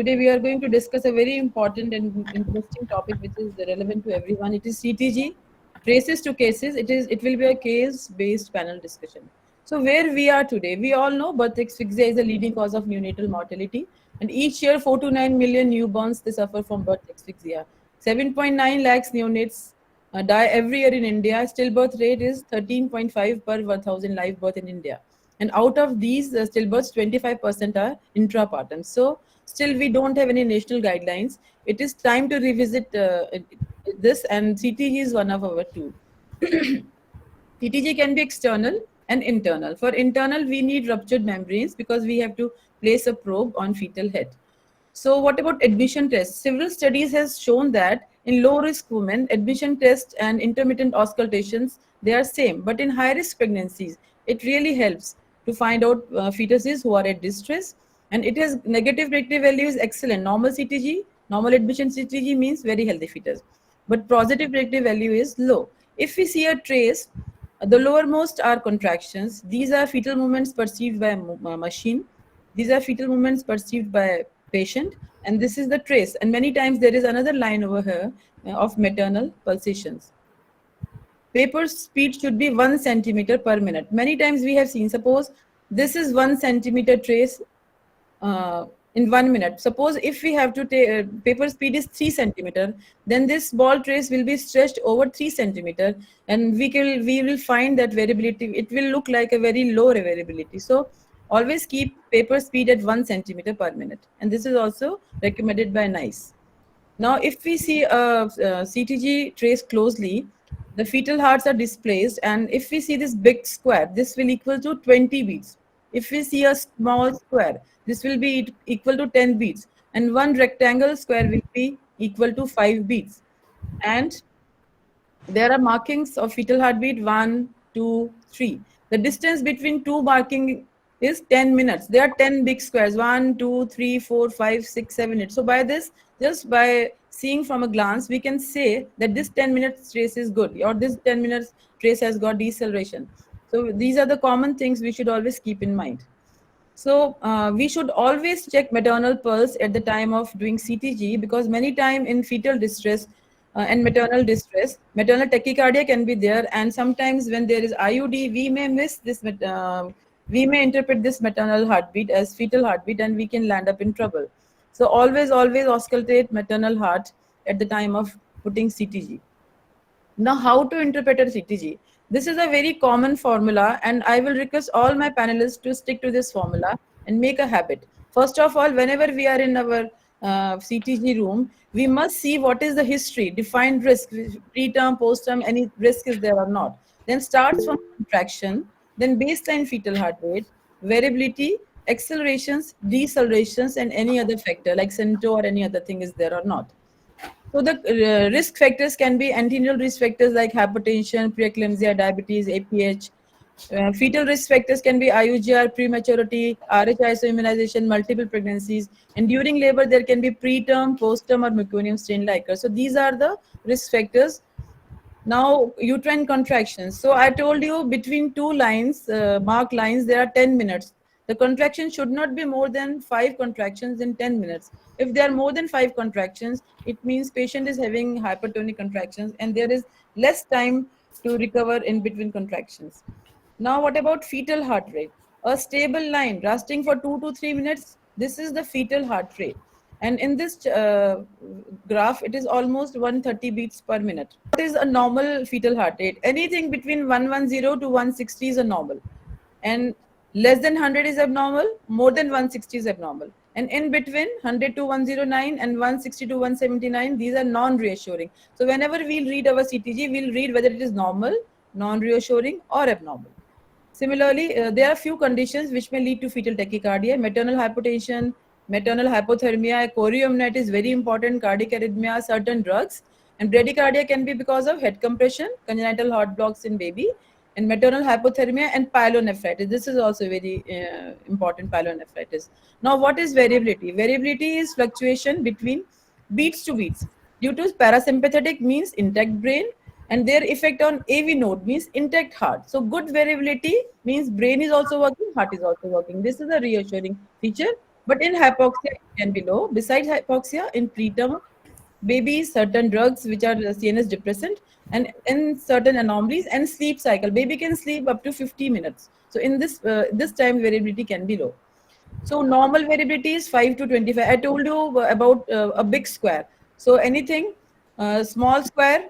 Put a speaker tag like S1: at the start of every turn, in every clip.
S1: today we are going to discuss a very important and interesting topic which is relevant to everyone. It is CTG, traces to cases. It will be a case-based panel discussion. So where we are today, we all know birth asphyxia is the leading cause of neonatal mortality, and each year 4 to 9 million newborns they suffer from birth asphyxia. 7.9 lakhs neonates die every year in India. Stillbirth rate is 13.5 per 1,000 live birth in India. And out of these stillbirths, 25% are intrapartum. So still we don't have any national guidelines. It is time to revisit this, and CTG is one of our tool. CTG can be external and internal. For internal, we need ruptured membranes because we have to place a probe on fetal head. So what about admission tests? Several studies has shown that in low risk women, admission tests and intermittent auscultations, they are same. But in high risk pregnancies, it really helps to find out fetuses who are at distress. And it has negative predictive value is excellent. Normal CTG, normal admission CTG means very healthy fetus. But positive predictive value is low. If we see a trace, the lowermost are contractions. These are fetal movements perceived by a machine. These are fetal movements perceived by patient, and this is the trace. And many times there is another line over here of maternal pulsations. Paper speed should be 1 centimeter per minute. Many times we have seen, suppose this is 1 centimeter trace in 1 minute. Suppose if we have to take paper speed is 3 centimeter, then this ball trace will be stretched over 3 centimeter, and we will find that variability. It will look like a very low variability. So always keep paper speed at 1 centimeter per minute, and this is also recommended by NICE. Now, if we see a CTG trace closely, the fetal hearts are displaced, and if we see this big square, this will equal to 20 beats. If we see a small square, this will be equal to 10 beats, and one rectangle square will be equal to 5 beats. And there are markings of fetal heartbeat 1, 2, 3. The distance between two marking is 10 minutes. There are 10 big squares 1, 2, 3, 4, 5, 6, 7, 8. So by this, just by seeing from a glance, we can say that this 10 minutes trace is good, or this 10 minutes trace has got deceleration. So these are the common things we should always keep in mind. So we should always check maternal pulse at the time of doing CTG, because many time in fetal distress and maternal distress, maternal tachycardia can be there, and sometimes when there is IUD, we may miss this. We may interpret this maternal heartbeat as fetal heartbeat, and we can land up in trouble. So always auscultate maternal heart at the time of putting CTG. Now, how to interpret a CTG? This is a very common formula, and I will request all my panelists to stick to this formula and make a habit. First of all, whenever we are in our CTG room, we must see what is the history, defined risk, preterm, postterm, any risk is there or not. Then starts from contraction, then baseline fetal heart rate, variability, accelerations, decelerations, and any other factor like CENTO or any other thing is there or not. So the risk factors can be antenatal risk factors like hypertension, preeclampsia, diabetes, APH. Fetal risk factors can be IUGR, prematurity, RH isoimmunization, multiple pregnancies. And during labor, there can be preterm, postterm, or meconium strain liker. So these are the risk factors. Now, uterine contractions. So I told you between two lines, marked lines, there are 10 minutes. The contraction should not be more than 5 contractions in 10 minutes. If there are more than 5 contractions, it means patient is having hypertonic contractions, and there is less time to recover in between contractions. Now, what about fetal heart rate? A stable line resting for 2 to 3 minutes. This is the fetal heart rate. And in this graph, it is almost 130 beats per minute. What is a normal fetal heart rate? Anything between 110 to 160 is a normal. And less than 100 is abnormal, more than 160 is abnormal. And in between 100 to 109 and 160 to 179, these are non-reassuring. So whenever we'll read our CTG, we'll read whether it is normal, non-reassuring, or abnormal. Similarly, there are few conditions which may lead to fetal tachycardia: maternal hypotension, maternal hypothermia, chorioamnitis is very important, cardiac arrhythmia, certain drugs. And bradycardia can be because of head compression, congenital heart blocks in baby, and maternal hypothermia and pyelonephritis. This is also very important, pyelonephritis. Now, what is variability? Variability is fluctuation between beats to beats. Due to parasympathetic means intact brain, and their effect on AV node means intact heart. So good variability means brain is also working, heart is also working. This is a reassuring feature. But in hypoxia, it can be low. Besides hypoxia, in preterm babies, certain drugs which are CNS depressant, and in certain anomalies and sleep cycle, baby can sleep up to 50 minutes. So in this time variability can be low. So normal variability is 5 to 25. I told you about a big square. So anything small square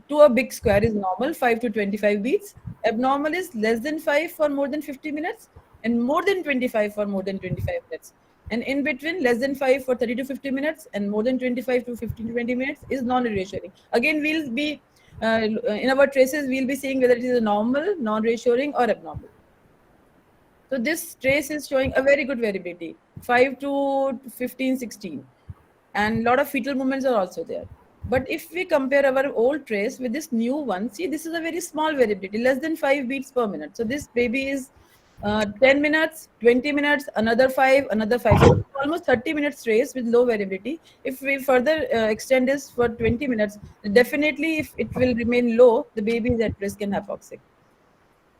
S1: to a big square is normal, 5 to 25 beats. Abnormal is less than 5 for more than 50 minutes and more than 25 for more than 25 minutes. And in between, less than 5 for 30 to 50 minutes and more than 25 to 15 to 20 minutes is non-reassuring. Again, we'll be in our traces, we'll be seeing whether it is a normal, non-reassuring or abnormal. So this trace is showing a very good variability, 5 to 15, 16. And a lot of fetal movements are also there. But if we compare our old trace with this new one, see, this is a very small variability, less than 5 beats per minute. So this baby is 10 minutes, 20 minutes, another 5, another 5. So almost 30 minutes trace with low variability. If we further extend this for 20 minutes, definitely if it will remain low, the baby is at risk and hypoxic.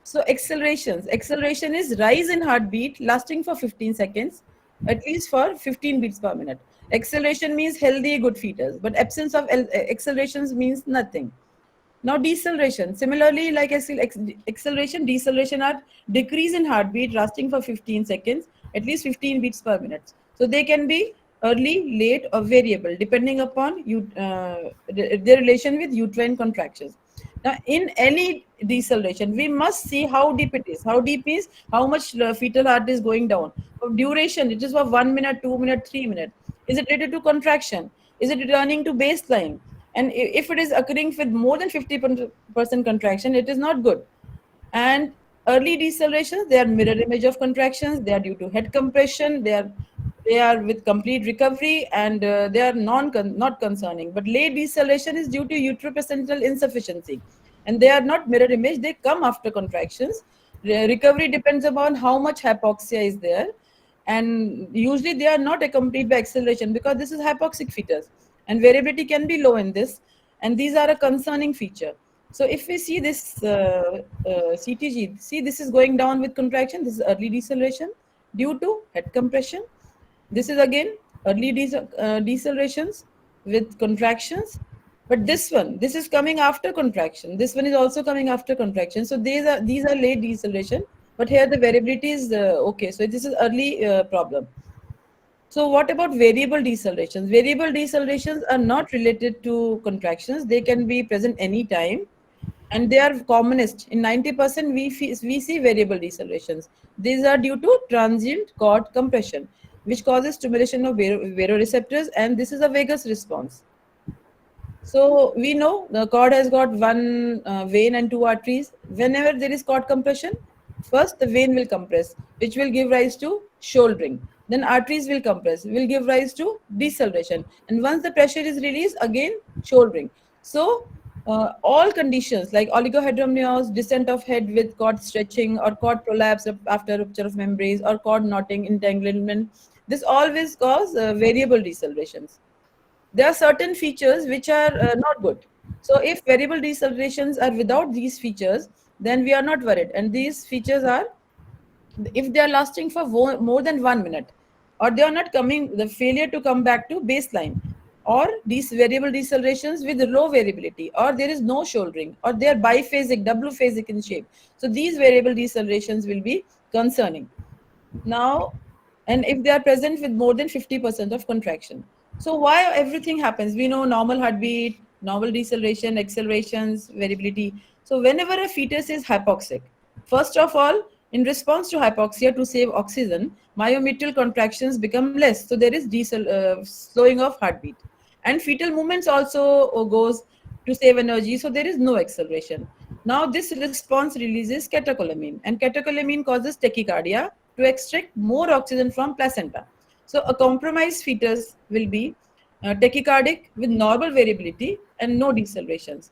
S1: So accelerations. Acceleration is rise in heartbeat lasting for 15 seconds, at least for 15 beats per minute. Acceleration means healthy, good fetus, but absence of accelerations means nothing. Now deceleration. Similarly, like acceleration, deceleration are decrease in heartbeat lasting for 15 seconds, at least 15 beats per minute. So they can be early, late, or variable depending upon their relation with uterine contractions. Now, in any deceleration, we must see how deep it is. How deep is how much fetal heart is going down. For duration, it is for 1 minute, 2 minutes, 3 minutes. Is it related to contraction? Is it returning to baseline? And if it is occurring with more than 50% contraction, it is not good. And early decelerations, they are mirror image of contractions. They are due to head compression. They are with complete recovery, and they are not concerning. But late deceleration is due to uteroplacental insufficiency, and they are not mirror image. They come after contractions. Recovery depends upon how much hypoxia is there, and usually they are not accompanied by acceleration because this is hypoxic fetus, and variability can be low in this, and these are a concerning feature. So if we see this CTG, see this is going down with contraction. This is early deceleration due to head compression. This is again early decelerations with contractions. But this is coming after contraction. This one is also coming after contraction. So these are late deceleration. But here the variability is okay. So this is early problem. So what about variable decelerations? Variable decelerations are not related to contractions. They can be present anytime, and they are commonest. In 90% we see variable decelerations. These are due to transient cord compression, which causes stimulation of baroreceptors, and this is a vagus response. So we know the cord has got one vein and two arteries. Whenever there is cord compression, first the vein will compress, which will give rise to shouldering. Then arteries will compress, will give rise to deceleration. And once the pressure is released, again shouldering. So all conditions like oligohydramnios, descent of head with cord stretching, or cord prolapse after rupture of membranes, or cord knotting, entanglement, this always cause variable decelerations. There are certain features which are not good. So if variable decelerations are without these features, then we are not worried. And these features are, if they are lasting for more than 1 minute, or they are not coming, the failure to come back to baseline, or these variable decelerations with low variability, or there is no shouldering, or they are biphasic, double phasic in shape. So these variable decelerations will be concerning. Now, and if they are present with more than 50% of contraction. So why everything happens? We know normal heartbeat, normal deceleration, accelerations, variability. So whenever a fetus is hypoxic, first of all, in response to hypoxia to save oxygen, myometrial contractions become less. So there is slowing of heartbeat. And fetal movements also goes to save energy. So there is no acceleration. Now this response releases catecholamine, and catecholamine causes tachycardia to extract more oxygen from placenta. So a compromised fetus will be tachycardic with normal variability and no decelerations.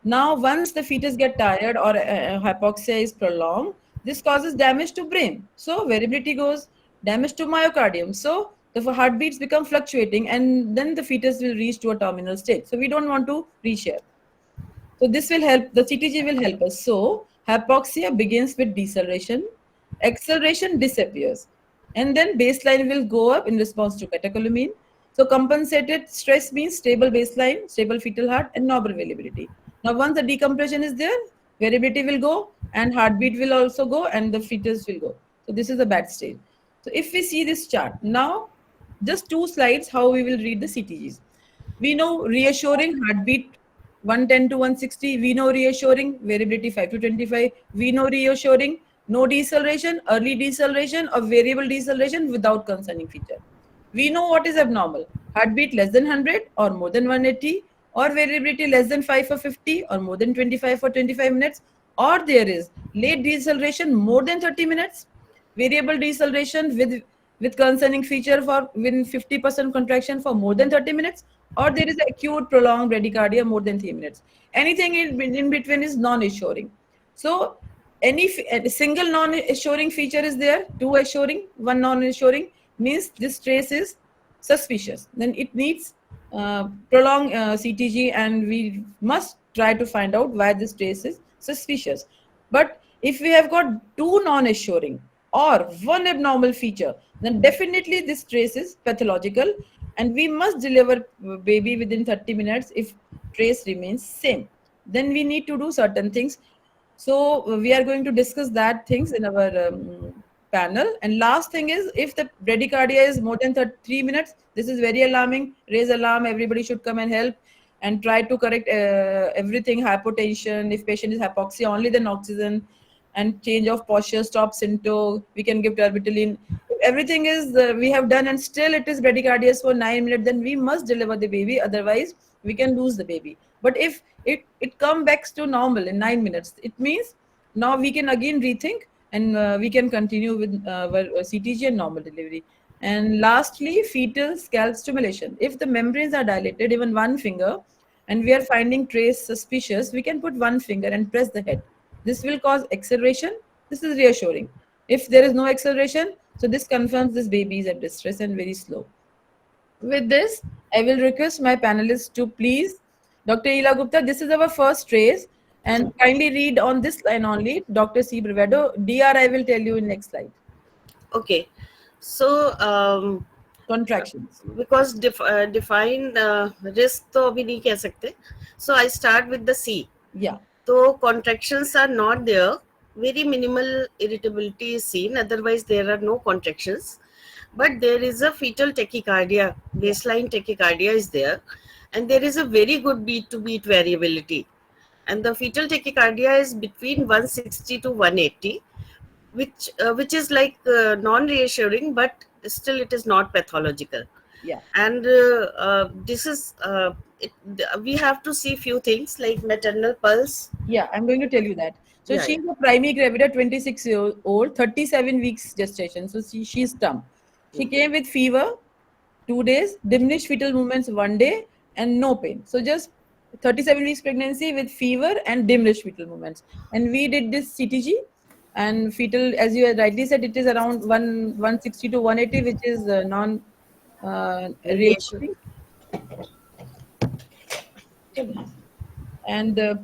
S1: Now, once the fetus get tired, or hypoxia is prolonged, this causes damage to brain. So variability goes, damage to myocardium. So the heartbeats become fluctuating, and then the fetus will reach to a terminal state. So we don't want to reach here. So this will help, the CTG will help us. So hypoxia begins with deceleration, acceleration disappears. and then baseline will go up in response to catecholamine. So compensated stress means stable baseline, stable fetal heart, and normal variability. Now, once the decompression is there, variability will go, and heartbeat will also go, and the fetus will go. So this is the bad stage. So if we see this chart now, just two slides, how we will read the CTGs. We know reassuring heartbeat 110 to 160. We know reassuring variability 5 to 25. We know reassuring no deceleration, early deceleration, or variable deceleration without concerning feature. We know what is abnormal: heartbeat less than 100 or more than 180, or variability less than 5 for 50 or more than 25 for 25 minutes, or there is late deceleration more than 30 minutes, variable deceleration with concerning feature for within 50% contraction for more than 30 minutes, or there is acute prolonged bradycardia more than 3 minutes. Anything in between is non-assuring. So a single non-assuring feature is there, two assuring, one non-assuring, means this trace is suspicious. Then it needs prolonged CTG, and we must try to find out why this trace is suspicious. But if we have got two non-assuring or one abnormal feature, then definitely this trace is pathological, and we must deliver baby within 30 minutes if trace remains same. Then we need to do certain things. So we are going to discuss that things in our panel. And last thing is, if the bradycardia is more than 3 minutes, this is very alarming. Raise alarm. Everybody should come and help and try to correct everything. Hypotension. If patient is hypoxia, only then oxygen, and change of posture, stop Synto. We can give terbutaline. If everything is we have done and still it is bradycardia for 9 minutes, then we must deliver the baby. Otherwise, we can lose the baby. But if it comes back to normal in 9 minutes, it means now we can again rethink, and we can continue with our CTG and normal delivery. And lastly, fetal scalp stimulation. If the membranes are dilated, even one finger, and we are finding trace suspicious, we can put one finger and press the head. This will cause acceleration. This is reassuring. If there is no acceleration, so this confirms this baby is at distress and very slow. With this, I will request my panelists to please, Dr. Ila Gupta, this is our first trace, and kindly read on this line only. Dr. C. Brevado, DR, I will tell you in next slide.
S2: Okay. So,
S1: Contractions.
S2: because define risk तो अभी नहीं कह सकते. So I start with the C.
S1: Yeah.
S2: So contractions are not there. Very minimal irritability is seen. Otherwise, there are no contractions. But there is a fetal tachycardia. Baseline tachycardia is there. And there is a very good beat to beat variability. And the fetal tachycardia is between 160 to 180, which is like non-reassuring, but still it is not pathological.
S1: Yeah.
S2: And this is we have to see few things like maternal pulse.
S1: Yeah, I'm going to tell you that. So
S2: Yeah,
S1: she's a primary gravida, 26 years old, 37 weeks gestation. So she's term. She came with fever, 2 days, diminished fetal movements 1 day, and no pain. So just 37 weeks pregnancy with fever and diminished fetal movements. And we did this CTG, and fetal, as you had rightly said, it is around 160 to 180, which is non
S2: reassuring.
S1: reassuring. And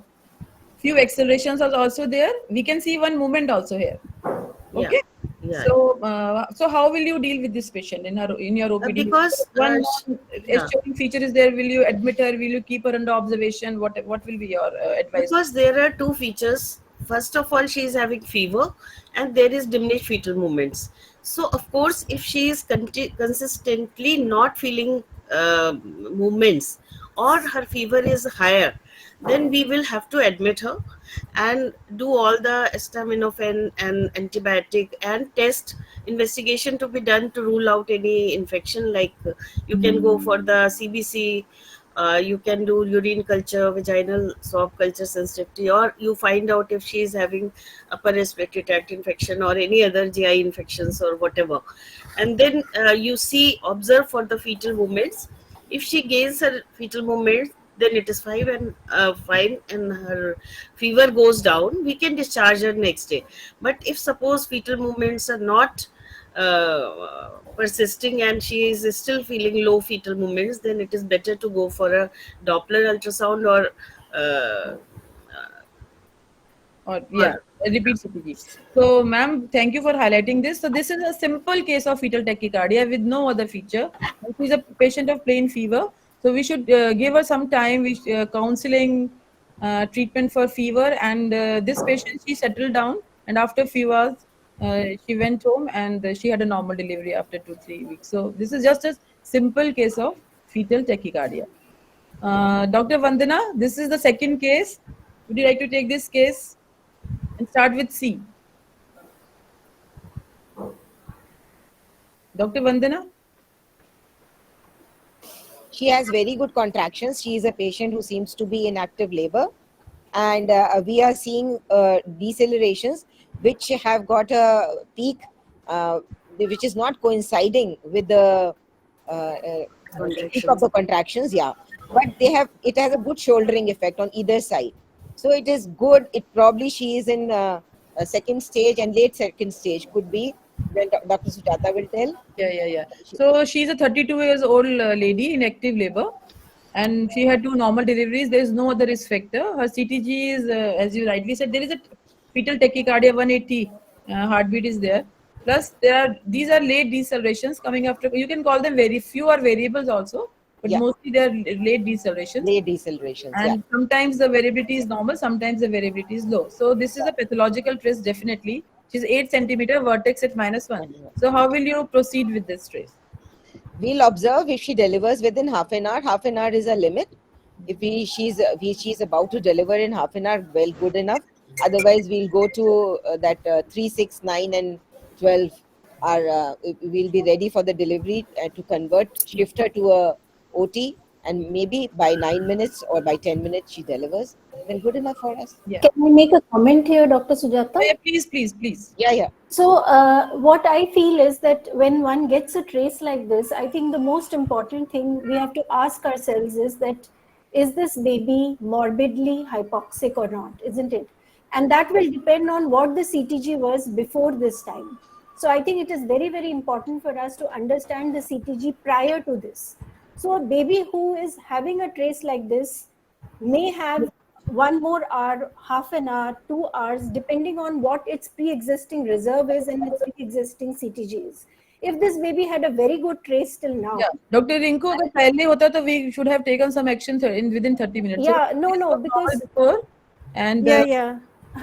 S1: few accelerations are also there. We can see one movement also here.
S2: Yeah,
S1: Okay.
S2: yeah.
S1: So how will you deal with this patient in your OPD?
S2: Because
S1: One
S2: yeah,
S1: showing feature is there. Will you admit her? Will you keep her under observation? What will be your advice?
S2: because there are two features. First of all, she is having fever, and there is diminished fetal movements. So, of course, if she is consistently not feeling movements, or her fever is higher, then we will have to admit her and do all the acetaminophen and antibiotic and test investigation to be done to rule out any infection. Like you can go for the CBC, you can do urine culture, vaginal swab culture sensitivity, or you find out if she is having upper respiratory tract infection or any other GI infections or whatever. And then you see, observe for the fetal movements. If she gains her fetal movements, then it is fine, and her fever goes down, we can discharge her next day. But if suppose fetal movements are not persisting and she is still feeling low fetal movements, then it is better to go for a Doppler ultrasound or uh, uh,
S1: Or yeah, repeat CTG. So, ma'am, thank you for highlighting this. So, this is a simple case of fetal tachycardia with no other feature. She is a patient of plain fever. So, we should give her some time. We counseling, treatment for fever, and this patient she settled down. And after a few hours, she went home and she had a normal delivery after 2 3 weeks. So, this is just a simple case of fetal tachycardia. Dr. Vandana, this is the second case. Would you like to take this case? And start with C. Dr. Vandana?
S3: She has very good contractions. She is a patient who seems to be in active labor. And we are seeing decelerations which have got a peak which is not coinciding with the peak of the contractions. Yeah. But it has a good shouldering effect on either side. So it is good. It probably she is in a second stage and late second stage could be. Then Dr. Sujata will tell.
S1: Yeah. So she's a 32 years old lady in active labor, and she had 2 normal deliveries. There is no other risk factor. Her CTG is, as you rightly said, there is a fetal tachycardia 180 heartbeat is there. Plus, these are late decelerations coming after. You can call them very few are variables also, but
S3: Yeah.
S1: mostly they are late decelerations.
S3: Late decelerations.
S1: And sometimes the variability is normal, sometimes the variability is low. So this is a pathological trace definitely. She's 8 centimeter, vertex at -1. So how will you proceed with this trace?
S3: We'll observe if she delivers within half an hour. Half an hour is a limit. If she's about to deliver in half an hour, well, good enough. Otherwise, we'll go to that 3, 6, 9, and 12. We'll be ready for the delivery to convert, shift her to a OT, and maybe by 9 minutes or by 10 minutes she delivers. Then good enough for us.
S1: Yeah.
S4: Can I make a comment here, Dr. Sujata?
S1: Yeah, please.
S3: Yeah.
S4: So, what I feel is that when one gets a trace like this, I think the most important thing we have to ask ourselves is that, is this baby morbidly hypoxic or not, isn't it? And that will depend on what the CTG was before this time. So, I think it is very, very important for us to understand the CTG prior to this. So, a baby who is having a trace like this may have 1 more hour, half an hour, 2 hours, depending on what its pre-existing reserve is and its pre-existing CTG is. If this baby had a very good trace till now.
S1: Yeah, Dr. Rinku, अगर पहले होता तो we should have taken some action within 30 minutes.
S4: Yeah,
S1: So,
S4: no, because
S1: before and
S4: yeah.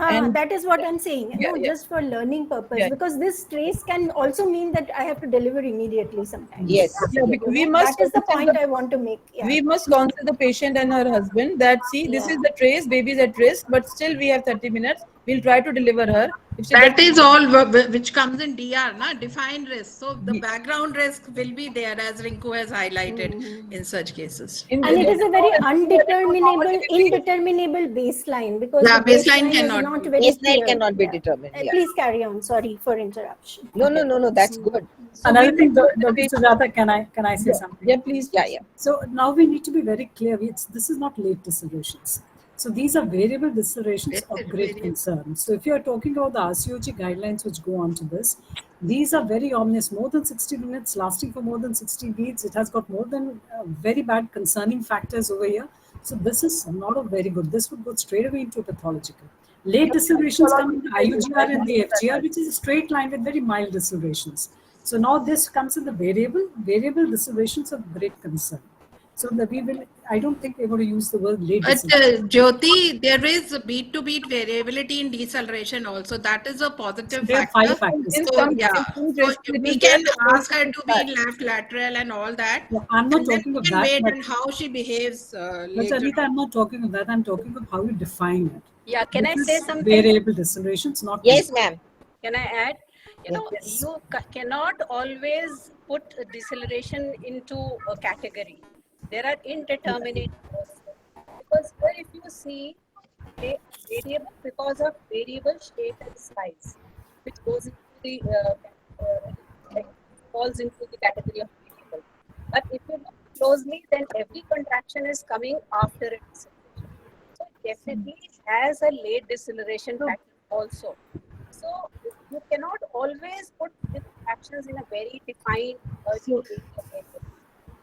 S1: and
S4: That is what I'm saying.
S1: Yeah.
S4: Just for learning purpose,
S1: Yeah.
S4: because this trace can also mean that I have to deliver immediately sometimes.
S3: Yes.
S1: Yeah, we must.
S4: That is the point I want to make. Yeah.
S1: We must counsel the patient and her husband that this is the trace, baby is at risk, but still we have 30 minutes. We'll try to deliver her. If she
S5: That
S1: doesn't-
S5: is all which comes in DR, na? Defined risk. So the background risk will be there, as Rinku has highlighted in such cases.
S1: in
S4: And
S1: the-
S4: it is a very indeterminable baseline, because
S5: Yeah,
S4: the
S5: baseline
S4: is
S5: cannot
S4: not
S5: be.
S4: very
S3: Baseline
S4: clear.
S3: cannot be
S4: Yeah.
S3: determined. Yeah.
S4: Please carry on. Sorry for interruption.
S3: No. That's good.
S6: Another thing, Dr. Sujata, can I say something?
S1: Yeah, please.
S3: Yeah.
S6: So now we need to be very clear. This is not late decelerations. So these are variable decelerations of great concern. So if you are talking about the RCOG guidelines which go on to this, these are very ominous. More than 60 minutes, lasting for more than 60 beats. It has got more than very bad concerning factors over here. So this is not a very good. This would go straight away into pathological. Late decelerations come in the IUGR and the FGR, which is a straight line with very mild decelerations. So now this comes in the variable decelerations of great concern. So that I don't think we're going to use the word late
S5: But
S6: deceleration.
S5: Jyoti, there is beat to beat variability in deceleration also. That is a positive
S6: There are
S5: factor.
S6: 5 factors.
S1: In
S5: So
S1: some
S5: so we can ask her to be left lateral and all that.
S6: No, I'm not
S5: And then
S6: talking
S5: we
S6: of
S5: can
S6: that,
S5: wait
S6: but,
S5: and how she behaves
S6: but
S5: later.
S6: Anita, I'm not talking of that. I'm talking of how you define it.
S7: Yeah, can I
S6: This
S7: say
S6: is
S7: something?
S6: Variable decelerations, not
S3: Yes, ma'am.
S7: Can I add?
S6: Yes.
S7: You cannot always put a deceleration into a category. There are indeterminate also. Because here if you see a variable because of variable shape and size, which goes into the falls into the category of variable. But if you look closely, then every contraction is coming after a deceleration. So it definitely has a late deceleration pattern also. So you cannot always put the actions in a very defined way.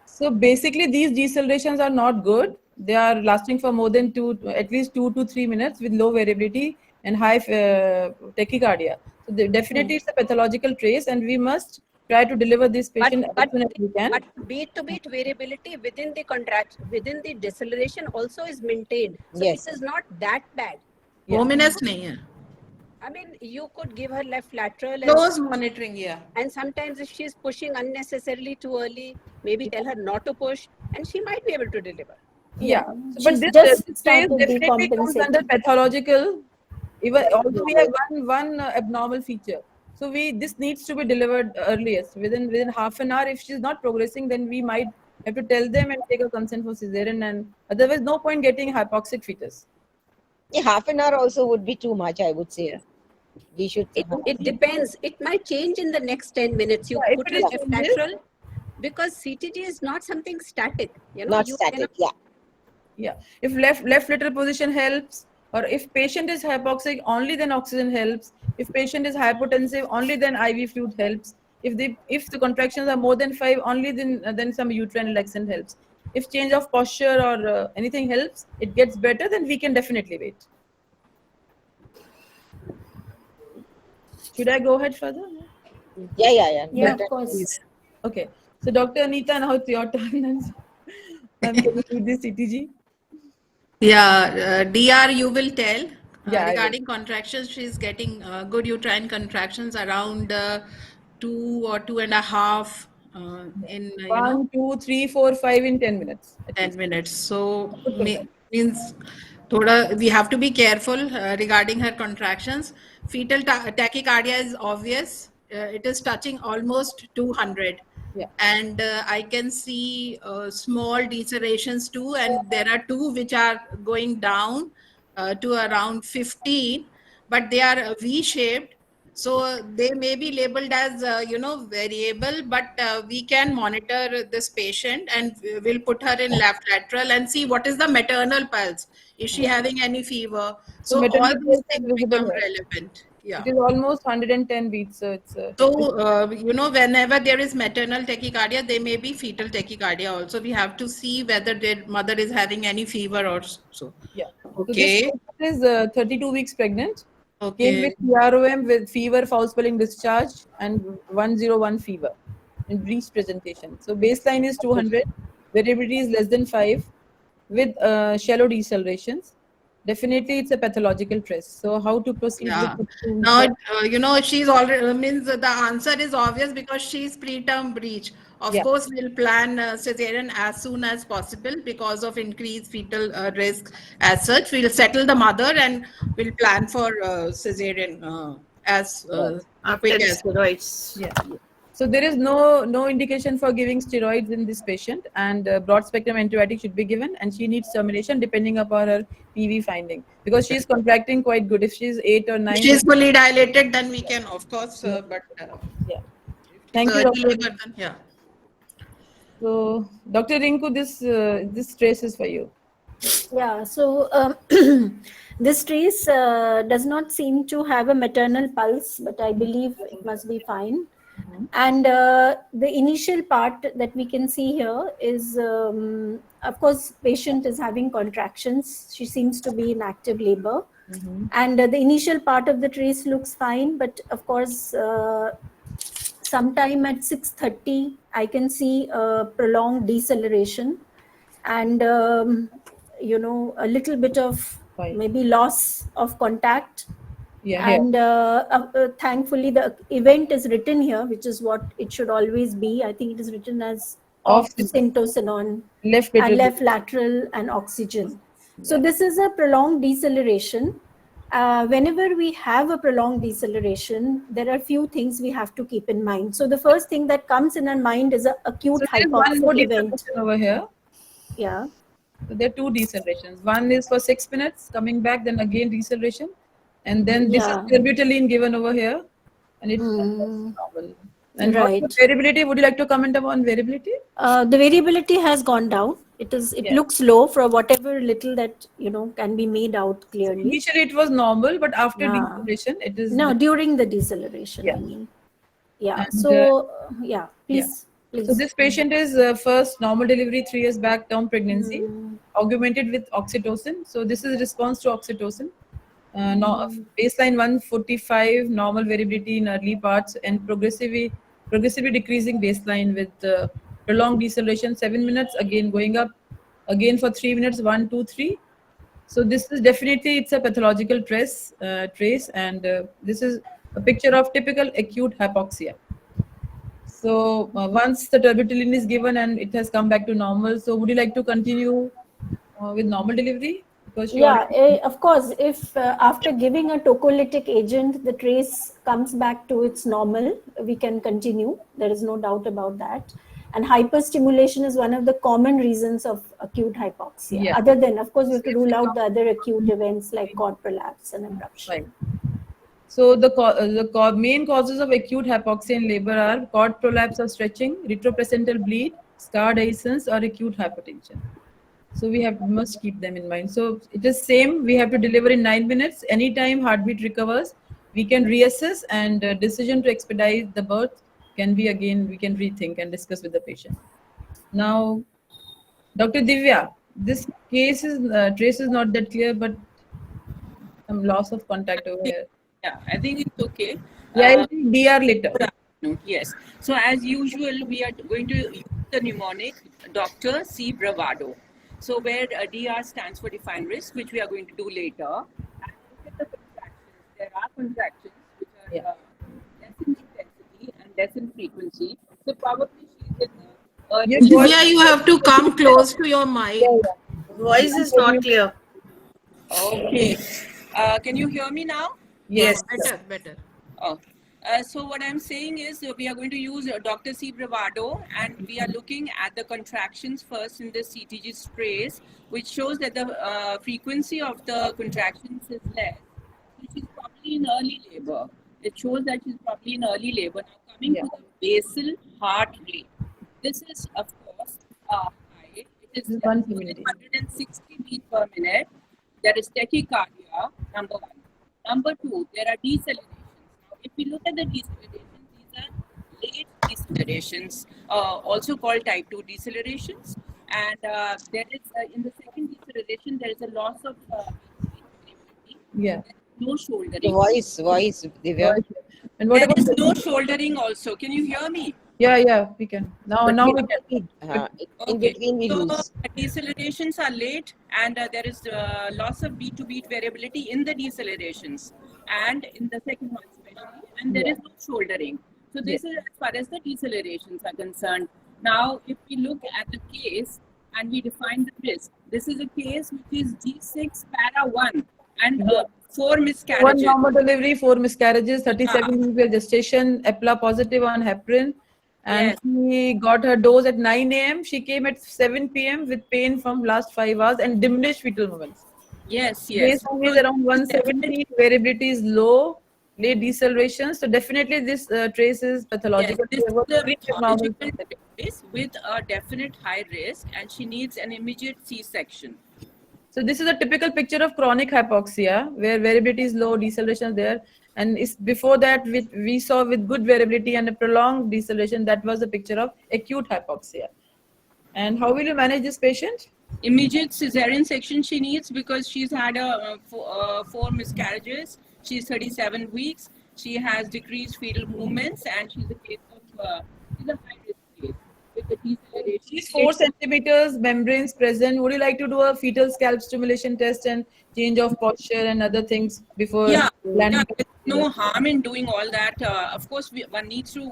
S1: So basically, these decelerations are not good. They are lasting for more than at least 2 to 3 minutes with low variability, and high tachycardia. So definitely it's a pathological trace, and we must try to deliver this patient as soon as we can.
S7: But beat to beat variability within the within the deceleration also is maintained. So
S3: Yes.
S7: it is not that bad.
S5: Hominess nahi hai.
S7: I mean, you could give her left lateral
S5: Close monitoring, yeah.
S7: and sometimes if she's pushing unnecessarily too early, maybe tell her not to push and she might be able to deliver.
S1: Yeah,
S4: She's
S1: but this
S4: just
S1: trace
S4: started
S1: definitely comes under
S4: decompensating.
S1: pathological. Even although we have one abnormal feature, so this needs to be delivered earliest within half an hour. If she's not progressing, then we might have to tell them and take a consent for cesarean, and otherwise no point getting hypoxic fetus.
S3: Yeah, half an hour also would be too much, I would say. We should.
S7: It depends. It might change in the next 10 minutes. You
S1: Yeah, if
S7: put
S1: it
S7: her
S1: is
S7: left
S1: changes-
S7: lateral because CTG is not something static. You know,
S3: Not
S7: you
S3: static.
S7: cannot-
S3: Yeah.
S1: Yeah, if left lateral position helps, or if patient is hypoxic, only then oxygen helps. If patient is hypotensive, only then IV fluid helps. If the contractions are more than 5, only then some uterine relaxant helps. If change of posture or anything helps, it gets better, then we can definitely wait. Should I go ahead further?
S3: Yeah.
S4: Yeah,
S3: But,
S4: of course.
S1: Please. Okay. So Dr. Anita, now it's your turn. I'm going to do this CTG.
S5: Yeah, DR, you will tell.
S1: Yeah, I will.
S5: Regarding contractions, she's getting good uterine contractions around 2 or 2.5 in
S1: 1, 2, 3, 4, 5 in 10 minutes. At
S5: 10
S1: least.
S5: minutes. So means we have to be careful regarding her contractions. Fetal tachycardia is obvious. It is touching almost 200.
S1: Yeah.
S5: And I can see small decelerations too, and there are 2 which are going down to around 15, but they are V-shaped. So they may be labeled as variable, but we can monitor this patient and we'll put her in left lateral and see what is the maternal pulse. Is she having any fever? So
S1: maternal
S5: all these
S1: pulse is
S5: things
S1: visible
S5: become
S1: here.
S5: relevant. Yeah.
S1: It is almost 110 beats, so it's.
S5: So, whenever there is maternal tachycardia, there may be fetal tachycardia also. We have to see whether their mother is having any fever or so.
S1: Yeah.
S5: Okay.
S1: So this patient is 32 weeks pregnant. Came
S5: Okay.
S1: with PROM with fever, foul spelling discharge, and 101 fever in breech presentation. So baseline is 200. Variability is less than 5 with shallow decelerations. Definitely, it's a pathological trace. So how to proceed
S5: Yeah.
S1: with the
S5: Now, she's already means the answer is obvious because she's preterm breech. Of
S1: Yeah.
S5: course, we'll plan cesarean as soon as possible because of increased fetal risk. As such, we'll settle the mother and we'll plan for cesarean as
S2: After
S5: quick as.
S2: steroids.
S1: Yeah. So there is no indication for giving steroids in this patient, and broad spectrum antibiotic should be given, and she needs termination depending upon her PV finding because she is contracting quite good. If she is 8 or 9,
S5: If she's fully dilated, then we can, of course, but
S1: yeah. Thank you,
S5: early
S1: doctor.
S5: labor, then, yeah.
S1: So, Dr. Rinku, this trace is for you.
S4: Yeah, so this trace does not seem to have a maternal pulse, but I believe it must be fine. And the initial part that we can see here is, of course, patient is having contractions. She seems to be in active labor. And the initial part of the trace looks fine, but of course, sometime at 6:30, I can see a prolonged deceleration and a little bit of
S1: Fine.
S4: maybe loss of contact.
S1: Yeah, here.
S4: And thankfully the event is written here, which is what it should always be. I think it is written as
S1: Off
S4: syntocinon
S1: left
S4: and
S1: lateral.
S4: left lateral and oxygen. So this is a prolonged deceleration. Whenever we have a prolonged deceleration, there are few things we have to keep in mind. So the first thing that comes in our mind is an acute
S1: So there is one more
S4: hypoxic event.
S1: deceleration over here.
S4: Yeah.
S1: So there are 2 decelerations. One is for 6 minutes, coming back, then again deceleration. And then this
S4: Yeah.
S1: is terbutaline given over here. And it's normal. And
S4: Right.
S1: what variability? Would you like to comment upon variability?
S4: The variability has gone down. It
S1: Yeah.
S4: looks low for whatever little that can be made out clearly.
S1: Initially it was normal, but after
S4: Yeah.
S1: deceleration, it is.
S4: No, during the deceleration,
S1: Yeah.
S4: I mean. Yeah.
S1: And,
S4: So please.
S1: So this patient is first normal delivery 3 years back, term pregnancy, augmented with oxytocin. So this is response to oxytocin. baseline 145, normal variability in early parts, and progressively decreasing baseline with prolonged deceleration 7 minutes, again going up again for 3 minutes, 1 2 3. So this is definitely, it's a pathological trace, and this is a picture of typical acute hypoxia. So once the terbutaline is given and it has come back to normal, so would you like to continue with normal delivery? Because she
S4: Yeah,
S1: already-
S4: of course, if after giving a tocolytic agent, the trace comes back to its normal, we can continue. There is no doubt about that. And hyperstimulation is one of the common reasons of acute hypoxia.
S1: Yeah.
S4: Other than, of course, we have to rule out the other acute events like cord prolapse and abruption.
S1: Fine. So the main causes of acute hypoxia in labor are cord prolapse or stretching, retroplacental bleed, scar dehiscence, or acute hypertension. So we must keep them in mind. So it is same. We have to deliver in 9 minutes. Anytime heartbeat recovers, we can reassess, and decision to expedite the birth can be, again, we can rethink and discuss with the patient. Now, Dr. Divya, this case is trace is not that clear, but some loss of contact over here.
S8: Yeah, I think it's okay.
S1: Yeah, I'll take DR later.
S8: No, yes. So as usual, we are going to use the mnemonic Dr. C. Bravado. So where DR stands for defined risk, which we are going to do later. And look at the contractions. There are contractions which are less in intensity and less in frequency. So probably she's in
S1: Yes,
S5: Divya, you have to come close to your mic.
S2: Voice is not clear.
S8: Okay. Can you hear me now?
S1: Yes.
S5: Better.
S8: Oh. So what I'm saying is we are going to use Dr. C. Bravado, and we are looking at the contractions first in the CTG trace, which shows that the frequency of the contractions is less. So she's probably in early labor. It shows that she's probably in early labor. Now coming to the basal heart rate. This is, of course, high. It is 160 beats per minute. There is tachycardia, number one. Number two, there are decelerations. If we look at the decelerations, these are late decelerations, also called type 2 decelerations. And there is, in the second deceleration, there is a loss of variability.
S1: Yeah.
S8: No shouldering.
S3: Voice, Divya.
S1: And what
S8: There
S1: about
S8: is
S1: the,
S8: no shouldering also. Can you hear me?
S1: yeah, we can. Now we can.
S3: In between we
S8: so
S3: lose.
S8: decelerations are late, and there is loss of beat to beat variability in the decelerations and in the second one especially, and there is no shouldering. So this is as far as the decelerations are concerned. Now if we look at the case and we define the risk, this is a case which is G6 para 1 and 4
S1: One
S8: miscarriages.
S1: normal delivery, 4 miscarriages, 37 weeks gestation, EPLA positive on heparin. And she got her dose at 9 a.m. She came at 7 p.m. with pain from last 5 hours and diminished fetal movements.
S8: Yes, yes.
S1: Baseline is around 170, variability is low, late deceleration. So definitely this trace is pathological.
S8: Yes, this is a
S1: Abnormal.
S8: pathological trace with a definite high risk, and she needs an immediate C-section.
S1: So this is a typical picture of chronic hypoxia where variability is low, deceleration is there. And it's before that we saw with good variability and a prolonged deceleration, that was a picture of acute hypoxia. And how will you manage this patient?
S8: Immediate cesarean section she needs because she's had 4 miscarriages. She's 37 weeks. She has decreased fetal movements, and she's a case of she's a high risk case with the deceleration.
S1: She's 4 centimeters, membranes present. Would you like to do a fetal scalp stimulation test and change of posture and other things before landing?
S8: There's no harm in doing all that. Of course, one needs to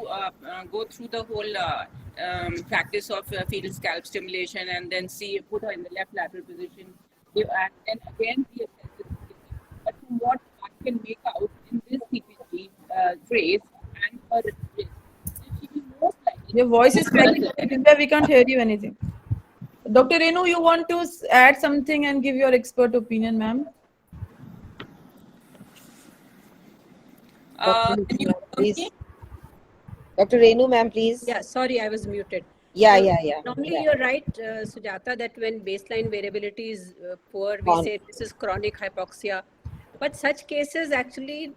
S8: go through the whole practice of fetal scalp stimulation and then put her in the left lateral position. And then again, reassess the CPG. But from what I can make out in this CPG trace and her risk, she will most likely.
S1: Your voice is cracking. We can't hear you anything. Dr. Renu, you want to add something and give your expert opinion, ma'am?
S8: Can you
S3: Please. Dr. Renu, ma'am, please.
S7: Yeah, sorry, I was muted.
S3: Yeah.
S7: Normally, you're right, Sujata, that when baseline variability is poor, we say this is chronic hypoxia. But such cases actually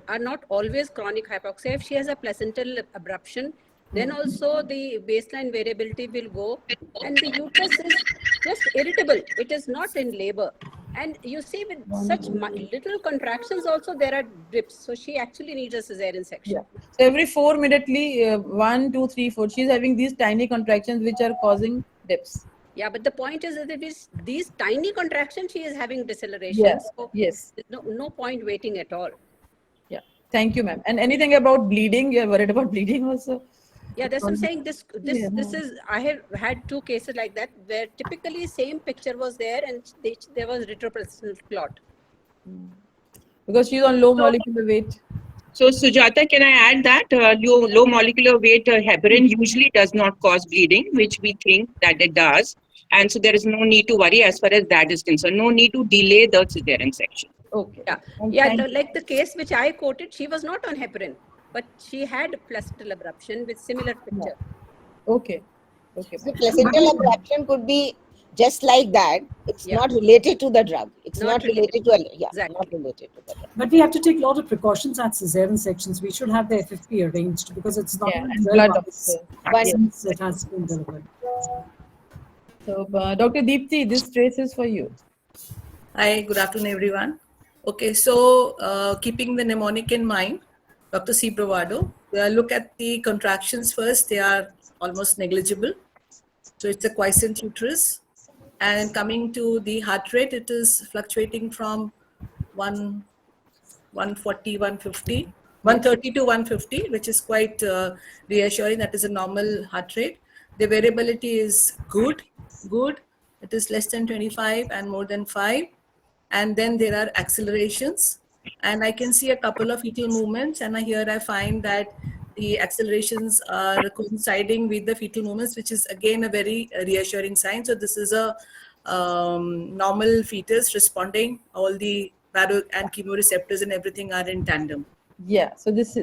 S7: are not always chronic hypoxia. If she has a placental abruption, then also the baseline variability will go, and the uterus is just irritable. It is not in labor. And you see, with such little contractions, also there are drips. So she actually needs a cesarean section.
S1: Yeah. So every 4 minutely, 1, 2, 3, 4, she's having these tiny contractions which are causing dips.
S7: Yeah, but the point is that if it's these tiny contractions, she is having deceleration.
S1: Yeah.
S7: So
S1: Yes.
S7: there's no point waiting at all.
S1: Yeah. Thank you, ma'am. And anything about bleeding? You're worried about bleeding also?
S7: Yeah, that's what I'm saying. This
S1: Yeah.
S7: is, I have had 2 cases like that where typically same picture was there and there was retroperitoneal clot.
S1: Because she's on low molecular weight.
S9: So Sujata, can I add that low molecular weight heparin usually does not cause bleeding, which we think that it does. And so there is no need to worry as far as that is concerned. No need to delay the cesarean section.
S1: Okay.
S7: Yeah,
S1: And
S7: yeah.
S1: thank-
S7: Like the case which I quoted, she was not on heparin, but she had placental abruption with similar picture.
S1: Okay. Okay.
S3: The placental abruption could be just like that. It's
S7: Yeah.
S3: not related to the drug. It's
S7: Not
S3: not related to
S7: Exactly.
S3: not related to the drug.
S6: But we have to take a lot of precautions at cesarean sections. We should have the FFP arranged because it's not
S1: Yeah,
S6: even
S1: and
S6: 12
S1: blood
S6: months
S3: One-
S6: since it has been delivered.
S1: So, Dr. Deepthi, this trace is for you.
S10: Hi, good afternoon, everyone. Okay, so keeping the mnemonic in mind, Dr. C. Bravado, look at the contractions first. They are almost negligible. So it's a quiescent uterus. And coming to the heart rate, it is fluctuating from 140, 150, 130 to 150, which is quite reassuring. That is a normal heart rate. The variability is good. It is less than 25 and more than 5. And then there are accelerations. And I can see a couple of fetal movements. And here I find that the accelerations are coinciding with the fetal movements, which is again a very reassuring sign. So this is a normal fetus responding. All the baro and chemoreceptors and everything are in tandem.
S1: Yeah. So this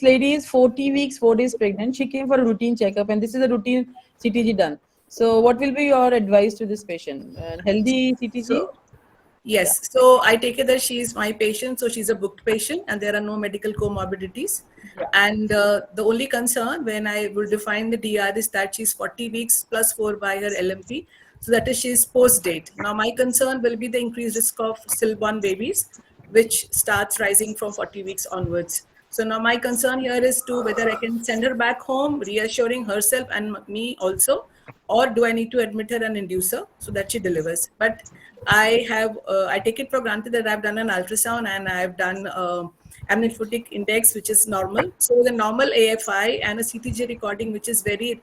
S1: lady is 40 weeks, 4 days pregnant. She came for a routine checkup, and this is a routine CTG done. So what will be your advice to this patient? Healthy CTG?
S10: So, yes. So I take it that she is my patient. So she's a booked patient and there are no medical comorbidities.
S1: Yeah.
S10: And the only concern when I will define the DR is that she's 40 weeks plus 4 by her LMP. So that is she's post date. Now my concern will be the increased risk of stillborn babies, which starts rising from 40 weeks onwards. So now my concern here is to whether I can send her back home, reassuring herself and me also, or do I need to admit her and induce her so that she delivers? But I take it for granted that I've done an ultrasound and I've done amniotic index, which is normal. So the normal AFI and a CTG recording, which is very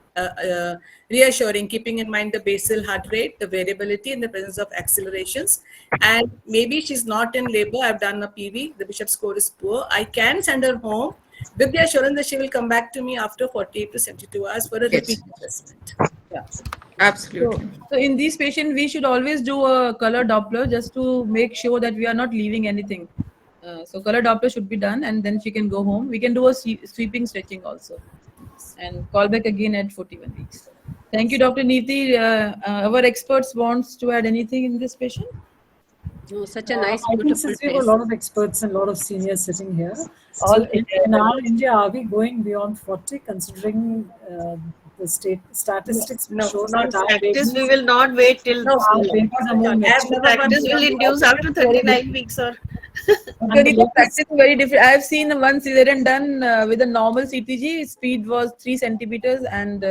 S10: reassuring, keeping in mind the basal heart rate, the variability and the presence of accelerations. And maybe she's not in labor. I've done a PV. The Bishop score is poor. I can send her home with the assurance that she will come back to me after 48 to 72 hours for a repeat assessment.
S1: Yeah.
S5: Absolutely.
S1: So in these patients, we should always do a color Doppler just to make sure that we are not leaving anything. So color Doppler should be done, and then she can go home. We can do a sweeping stretching also, and call back again at 41 weeks. Thank you, Dr. Neeti. Our experts wants to add anything in this patient?
S7: Oh, such a nice,
S6: I think
S7: beautiful
S6: since we have a
S7: face.
S6: lot of experts and a lot of seniors sitting here,
S1: All
S6: so in our India, are we going beyond 40 considering the statistics
S10: No,
S6: shows
S10: not
S6: that our
S2: Practice,
S6: babies,
S2: we will not wait till
S6: our babies are more
S10: I've
S6: mature.
S10: never
S2: practice will induce up to 39 weeks or
S1: Okay, the practice is very different. I have seen one cesarean done with a normal CTG. Speed was 3 centimeters, and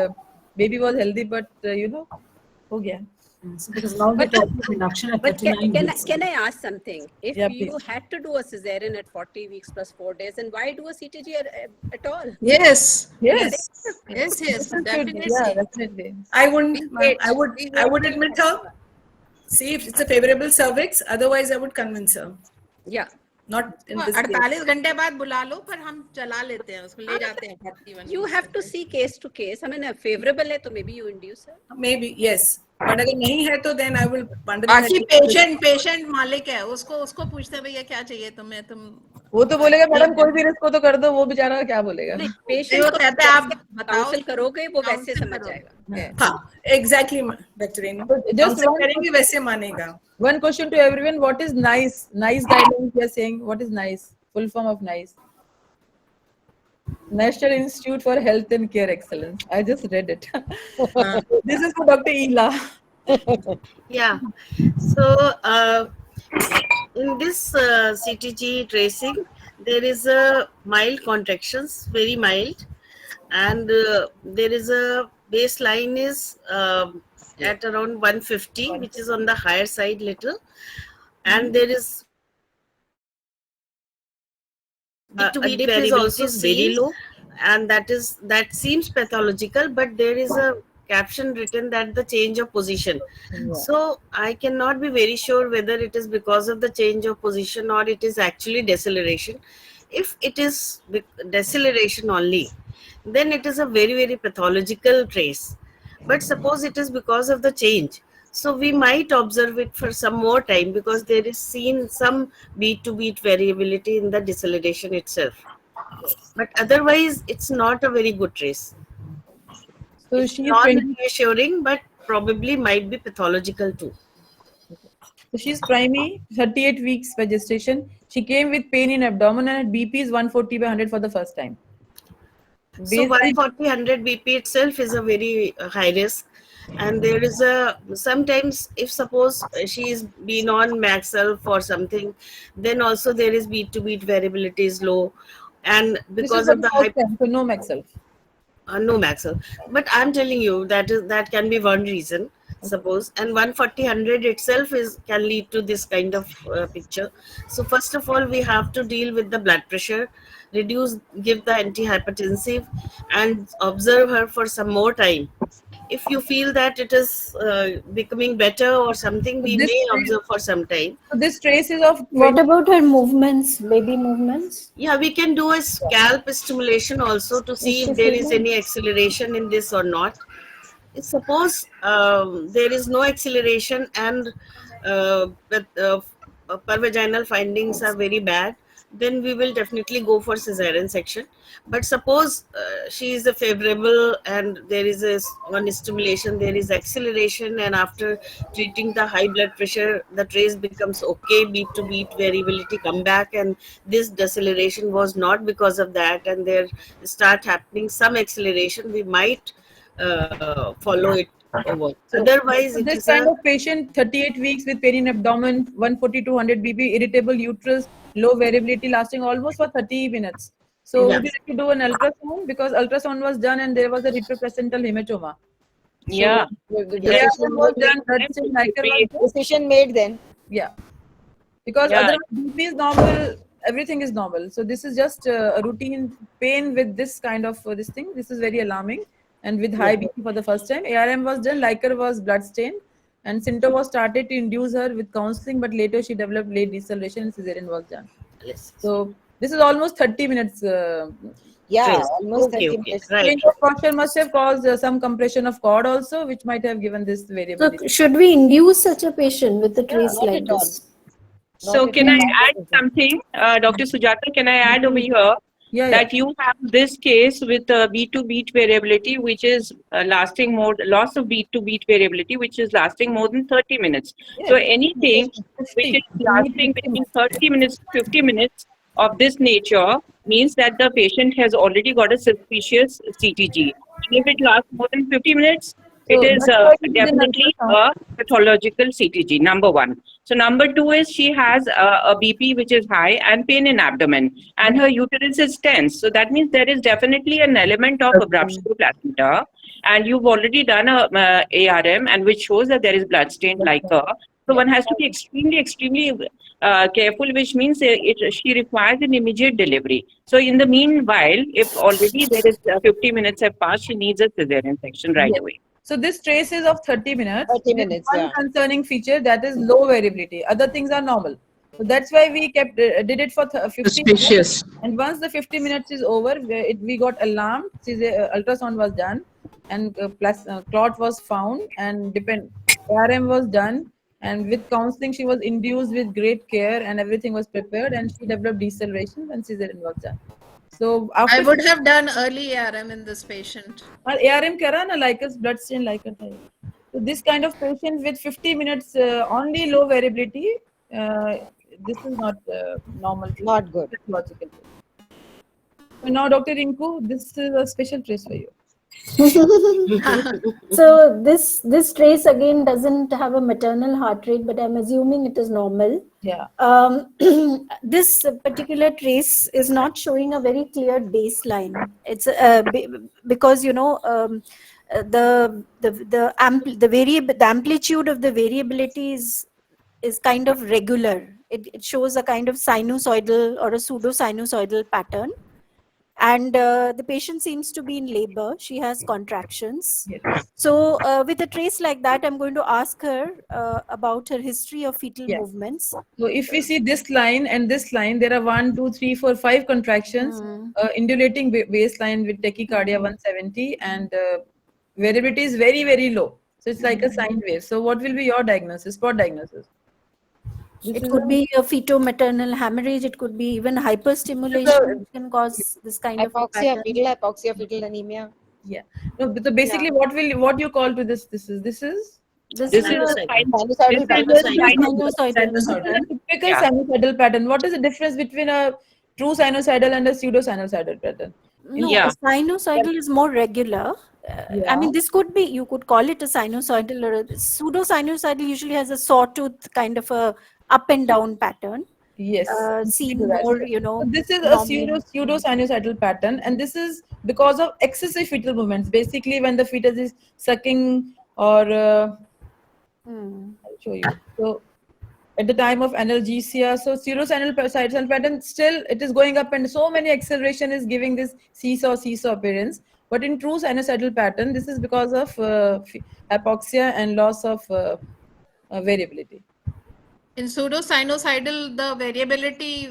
S1: baby was healthy, but ho gaya.
S6: So because now we're talking of induction at
S7: But
S6: 39 weeks.
S7: can I ask something? If
S1: Yeah,
S7: you
S1: please.
S7: had to do a cesarean at 40 weeks plus 4 days, then why do a CTG at all?
S5: Yes.
S1: Yes.
S5: Yes, definitely.
S1: Yeah, definitely.
S10: I would admit her. See if it's a favorable cervix. Otherwise, I would convince her.
S7: Yeah.
S10: Not in this case.
S5: 48 घंटे बाद बुला लो, पर हम चला लेते हैं उसको, ले जाते हैं 41.
S7: You have to see case to case. I mean, favorable है तो maybe you induce her.
S10: Maybe yes. But अगर नहीं है तो then I will bundle
S5: बाकी
S10: her.
S5: पेशेंट मालिक है, उसको पूछते हैं भैया क्या चाहिए तुम्हें, तुम
S1: वो तो बोलेगा मैडम कोई भी रिस्क हो तो कर दो, वो बेचारा क्या बोलेगा?
S7: नहीं,
S5: वो
S7: patient को
S5: कहते हैं आप बताओ,
S7: काउंसिल करोगे वो वैसे
S5: counsel
S7: समझ
S5: करो।
S7: जाएगा.
S10: हाँ, exactly, Dr. Renu.
S1: Just
S10: Counsel
S1: one-
S10: करेंगे वैसे मानेगा.
S1: One question to everyone: what is NICE? NICE guidelines we are saying. What is NICE? Full form of NICE. National Institute for Health and Care Excellence. I just read it. This is for Dr. Ela.
S2: Yeah. So in this CTG tracing, there is a mild contractions, very mild, and there is a baseline is at around 150, which is on the higher side little, and there is beat to beat variability is very low, and that seems pathological, but there is a caption written that the change of position. So I cannot be very sure whether it is because of the change of position or it is actually deceleration. If it is deceleration only, then it is a very pathological trace. But suppose it is because of the change, so we might observe it for some more time, because there is seen some beat to beat variability in the deceleration itself. But otherwise, it's not a very good trace.
S1: So
S2: It's
S1: she is 20.
S2: non-reassuring, but probably might be pathological too.
S1: So she's primary, 38 weeks by gestation. She came with pain in abdomen and BP is 140 by 100 for the first time.
S2: So 140/100 BP itself is a very high risk, and there is a sometimes, if suppose she is been on Maxelf or something, then also there is beat to beat variability is low, and because of the
S1: so no Maxelf.
S2: No Maxwell, but I'm telling you that can be one reason, suppose, and 140/100 itself can lead to this kind of picture. So first of all, we have to deal with the blood pressure, give the antihypertensive, and observe her for some more time. If you feel that it is becoming better or something, we may observe for some time.
S1: So this trace is of.
S4: What about her movements, baby movements?
S2: Yeah, we can do a scalp stimulation also to see if there is any acceleration in this or not. Suppose there is no acceleration and pervaginal findings are very bad, then we will definitely go for cesarean section. But suppose she is a favorable and there is one stimulation, there is acceleration, and after treating the high blood pressure, the trace becomes okay, beat to beat variability come back, and this deceleration was not because of that, and there start happening some acceleration, we might follow it over. Otherwise,
S1: so
S2: it
S1: this
S2: is
S1: kind of patient, 38 weeks with pain in abdomen, 140 to 100 BP, irritable uterus, low variability, lasting almost for 30 minutes. So would you like to do an ultrasound? Because ultrasound was done and there was a retroplacental hematoma.
S3: Yeah.
S1: Decision
S3: made then.
S1: Yeah. Because otherwise BP is normal, everything is normal. So this is just a routine pain with this kind of this thing. This is very alarming. And with high BP for the first time, ARM was done, Liker was bloodstained, and Synto was started to induce her with counseling, but later she developed late deceleration and cesarean was done.
S2: Yes.
S1: So this is almost 30 minutes.
S3: Almost 30 minutes.
S1: Change of posture must have caused some compression of cord also, which might have given this variability.
S4: So should we induce such a patient with a trace like this?
S9: So can I add something, Dr. Sujata? Can I add over here that you have this case with beat to beat variability, which is lasting more, loss of beat to beat variability, which is lasting more than 30 minutes. So anything which is lasting between 30 minutes to 50 minutes of this nature means that the patient has already got a suspicious CTG. And if it lasts more than 50 minutes, it is definitely a pathological CTG, number one. So number two is she has a BP which is high and pain in abdomen, and her uterus is tense. So that means there is definitely an element of abruption to placenta, and you've already done a ARM, and which shows that there is bloodstained Liker. So one has to be extremely careful, which means she requires an immediate delivery. So in the meanwhile, if already there is 50 minutes have passed, she needs a cesarean section right away.
S1: So this trace is of 30 minutes.
S3: 30 minutes,
S1: one concerning feature, that is low variability. Other things are normal. So that's why we did it for 50 minutes. And once the 50 minutes is over, we got alarmed. Ultrasound was done, and clot was found, and ARM was done. And with counseling, she was induced with great care, and everything was prepared, and she developed deceleration, and cesarean was done. So after
S5: I would have done early ARM in this patient.
S1: ARM kara na, like us blood stain like a. So this kind of patient with 50 minutes only low variability, this is not normal.
S3: Not good.
S1: Logical. So now, Dr. Rinku, this is a special trace for you.
S4: So this trace again doesn't have a maternal heart rate, but I'm assuming it is normal.
S1: Yeah.
S4: This particular trace is not showing a very clear baseline. It's because the amplitude of the variability is kind of regular. It shows a kind of sinusoidal or a pseudo-sinusoidal pattern. And the patient seems to be in labor. She has contractions.
S1: Yes.
S4: So with a trace like that, I'm going to ask her about her history of fetal
S1: Yeah.
S4: movements.
S1: So if we see this line and this line, there are 1, 2, 3, 4, 5 contractions, undulating baseline with tachycardia 170, and variability is very, very low. So it's like a sine wave. So what will be your diagnosis, spot diagnosis? This
S4: It
S1: is
S4: could be a feto-maternal hemorrhage. It could be even hyperstimulation, which can cause this kind of a
S3: Hypoxia,
S4: pattern.
S3: fetal hypoxia, fetal anemia.
S1: Yeah. No, but so basically, what you call to this? This is
S4: This
S9: This
S4: is
S9: is
S4: a
S9: a
S3: Sinusoidal pattern.
S4: sinusoidal.
S1: typical
S9: Yeah.
S1: sinusoidal pattern. What is the difference between a true sinusoidal and a pseudo-sinusoidal pattern?
S4: No,
S9: Yeah.
S4: a sinusoidal is more regular. I
S1: Yeah.
S4: mean, this could be, you could call it a sinusoidal, or a pseudo-sinusoidal usually has a sawtooth kind of a up and down pattern.
S1: Yes.
S4: Seen
S1: Right.
S4: more,
S1: So this is a
S4: normally.
S1: pseudo-sinusoidal pattern, and this is because of excessive fetal movements. Basically, when the fetus is sucking or I'll show you. So at the time of analgesia, so pseudo-sinusoidal pattern, still it is going up, and so many acceleration is giving this seesaw appearance. But in true sinusoidal pattern, this is because of hypoxia and loss of variability.
S5: In pseudo-sinusoidal, the variability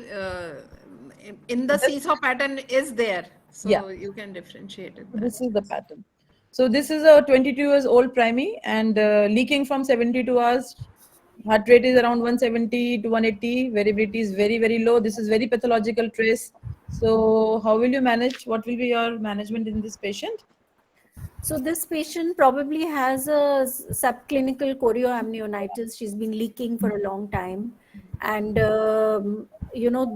S5: in the seesaw pattern is there. So
S1: Yeah.
S5: you can differentiate it.
S1: This is the pattern. So this is a 22 years old primary, and leaking from 72 hours. Heart rate is around 170 to 180. Variability is very, very low. This is very pathological trace. So how will you manage? What will be your management in this patient?
S4: So this patient probably has a subclinical chorioamnionitis. She's been leaking for a long time. And,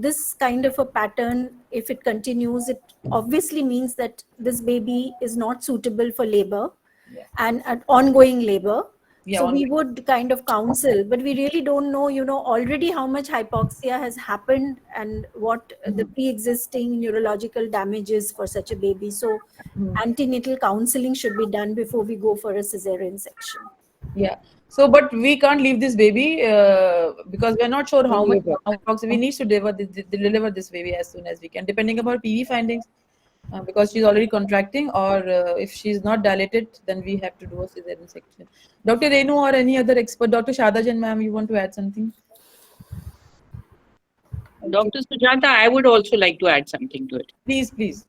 S4: this kind of a pattern, if it continues, it obviously means that this baby is not suitable for labor and an ongoing labor.
S1: Yeah,
S4: So we would kind of counsel, but we really don't know, already how much hypoxia has happened and what the pre-existing neurological damage is for such a baby. So antenatal counseling should be done before we go for a cesarean section.
S1: Yeah. So, but we can't leave this baby because we're not sure how much we need to deliver this baby as soon as we can, depending upon PV findings. Because she's already contracting, or if she's not dilated, then we have to do a cesarean section. Dr. Renu or any other expert, Dr. Shada Jain ma'am, you want to add something?
S9: Dr. Sujata, I would also like to add something to it.
S1: Please, please.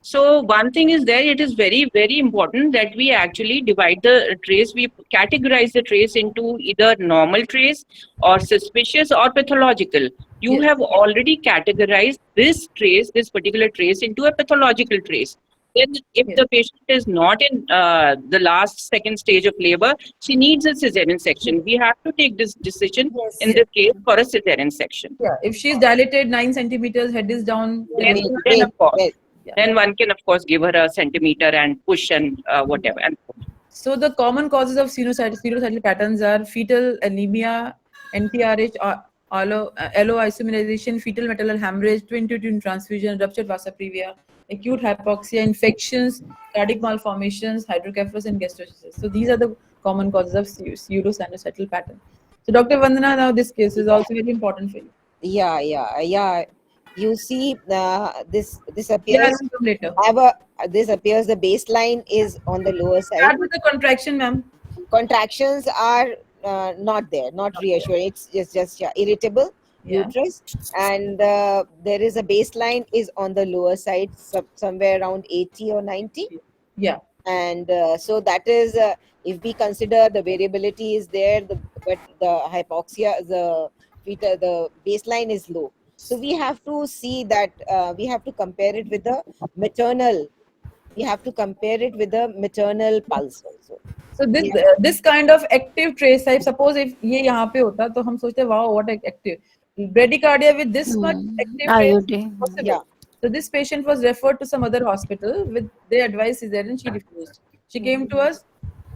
S9: So one thing is there, it is very, very important that we actually divide the trace, we categorize the trace into either normal trace or suspicious or pathological. You
S1: Yes.
S9: have already categorized this trace, this particular trace, into a pathological trace. Then if
S1: Yes.
S9: the patient is not in the second stage of labor, she needs a cesarean section. We have to take this decision in this case for a cesarean section.
S1: Yeah. If she's dilated 9 centimeters, head is down,
S9: Then of course.
S1: Yeah.
S9: Then one can, of course, give her a centimeter and push and whatever. And
S1: So the common causes of pseudocytal patterns are fetal anemia, NTRH, allo isomerization, fetal maternal hemorrhage, twin-to-twin transfusion, ruptured vasa previa, acute hypoxia, infections, cardiac malformations, hydrocephalus, and gastrocytosis. So these are the common causes of pseudocytal pattern. So Dr. Vandana, now this case is also very important for you.
S3: Yeah. You see, this
S1: Yeah,
S3: appears.
S1: I'll come later.
S3: This appears the baseline is on the lower side.
S1: Start with the contraction, ma'am.
S3: Contractions are not there, not reassuring. It's just irritable
S1: Yeah.
S3: uterus, and there is a baseline is on the lower side, somewhere around 80 or 90.
S1: Yeah.
S3: And so that is, if we consider the variability is there, but the hypoxia, the baseline is low. So we have to see that we have to compare it with the maternal. We have to compare it with the maternal pulse also.
S1: So this kind of active trace type, suppose if ये यहाँ पे होता तो हम सोचते wow, what active bradycardia with this much active trace, possible.
S3: Yeah.
S1: So this patient was referred to some other hospital with their advice cesarean. She refused. She came to us.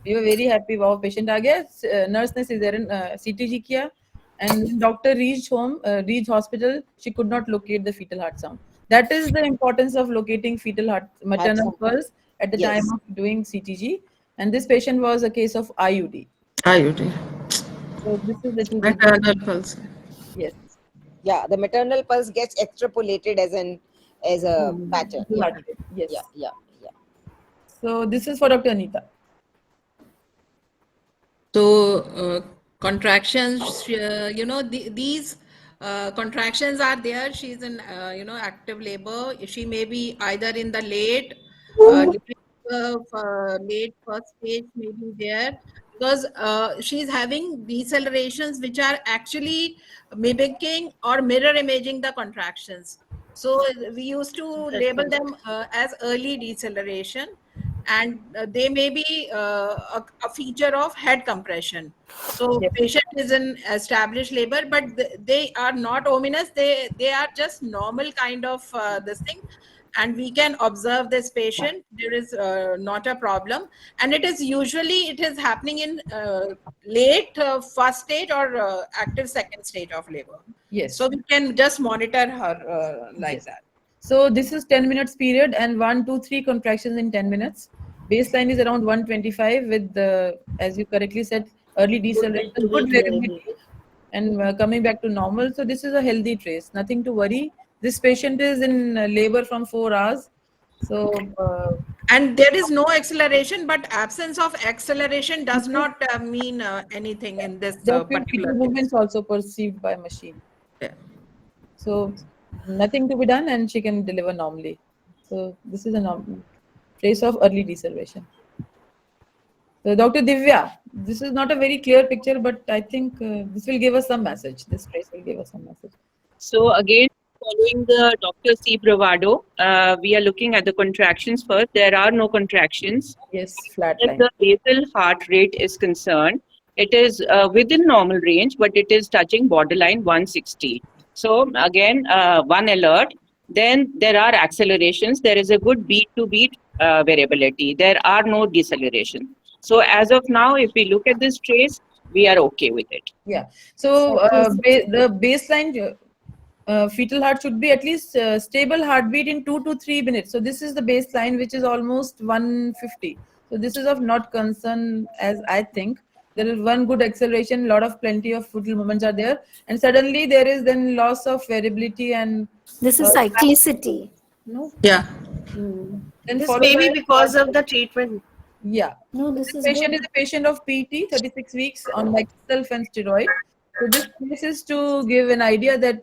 S1: We were very happy. Wow, patient आ गया. Nurse ने cesarean CTG किया, and when doctor reached home, reached hospital, she could not locate the fetal heart sound. That is the importance of locating fetal heart maternal
S3: sound.
S1: pulse at the
S3: Yes.
S1: time of doing CTG. And this patient was a case of IUD.
S5: IUD.
S1: So this is little bit.
S5: Maternal pulse.
S1: Yes.
S3: Yeah, the maternal pulse gets extrapolated as a pattern. Yeah.
S1: Yes.
S3: Yeah.
S1: So this is for Dr. Anita.
S5: So contractions, these contractions are there. She's in, active labor. She may be either in the late, late first stage, maybe there, because she's having decelerations which are actually mimicking or mirror imaging the contractions. So we used to label them as early deceleration, and they may be a feature of head compression. So patient is in established labor, but they are not ominous. They are just normal kind of this thing, and we can observe this patient. There is not a problem, and it is happening in late first stage or active second stage of labor.
S1: Yes.
S5: So we can just monitor her like that.
S1: So this is 10 minutes period and 1, 2, 3 contractions in 10 minutes. Baseline is around 125 with the, as you correctly said, early deceleration, good variability, and coming back to normal. So this is a healthy trace, nothing to worry. This patient is in labor from 4 hours. So
S5: and there is no acceleration, but absence of acceleration does not mean anything in this particular
S1: movements also perceived by machine.
S5: Yeah.
S1: So nothing to be done, and she can deliver normally. So this is a normal trace of early deceleration. So Dr. Divya, this is not a very clear picture, but I think this will give us some message. This trace will give us some message.
S9: So again, following the Dr. C. Bravado, we are looking at the contractions first. There are no contractions.
S1: Yes, flat
S9: As
S1: line.
S9: the basal heart rate is concerned, it is within normal range, but it is touching borderline 160. So again, one alert. Then there are accelerations. There is a good beat-to-beat variability. There are no deceleration. So as of now, if we look at this trace, we are okay with it.
S1: Yeah. So the baseline fetal heart should be at least stable heartbeat in 2 to 3 minutes. So this is the baseline, which is almost 150. So this is of not concern, as I think. There is one good acceleration, plenty of fetal movements are there, and suddenly there is then loss of variability and
S4: This is cyclicity.
S1: no.
S5: Yeah.
S1: Then
S2: This
S1: followed
S2: may be
S1: by-
S2: because of the treatment.
S1: Yeah.
S4: No, this
S1: This
S4: is
S1: patient
S4: good.
S1: is a patient of PT, 36 weeks on Maxelf and steroid. So this is to give an idea that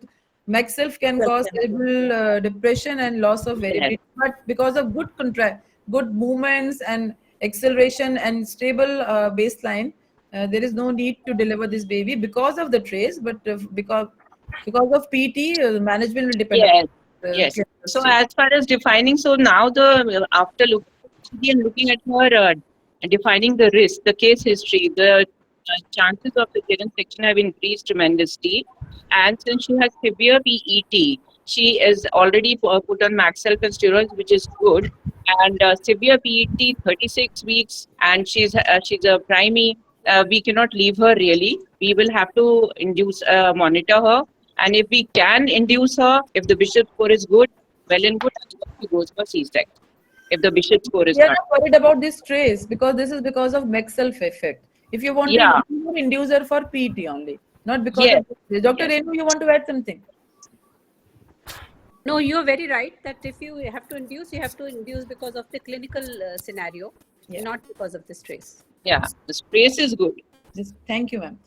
S1: Maxelf can cause cerebral depression and loss of variability, but because of good movements and acceleration and stable baseline, there is no need to deliver this baby because of the trace, but because of PT, the management will depend.
S9: Yes.
S1: on
S9: Yes. So as far as defining, so now the after looking at her defining the risk, the case history, the chances of cesarean section have increased tremendously, and since she has severe PET, she is already put on Maxelf and steroids, which is good, and severe PET 36 weeks, and she's a primey. We cannot leave her really. We will have to monitor her. And if we can induce her, if the Bishop score is good, well and good, she goes for C-section. If the Bishop score is
S1: We are
S9: not.
S1: not worried about this trace because this is because of Maxelf effect. If you want
S9: Yeah.
S1: to induce her for PT only, not because
S9: Yes.
S1: of this. Dr.
S9: Yes.
S1: Renu, you want to add something?
S7: No, you're very right that if you have to induce because of the clinical scenario, not because of the stress.
S9: Yeah, the trace is good.
S1: Thank you, ma'am.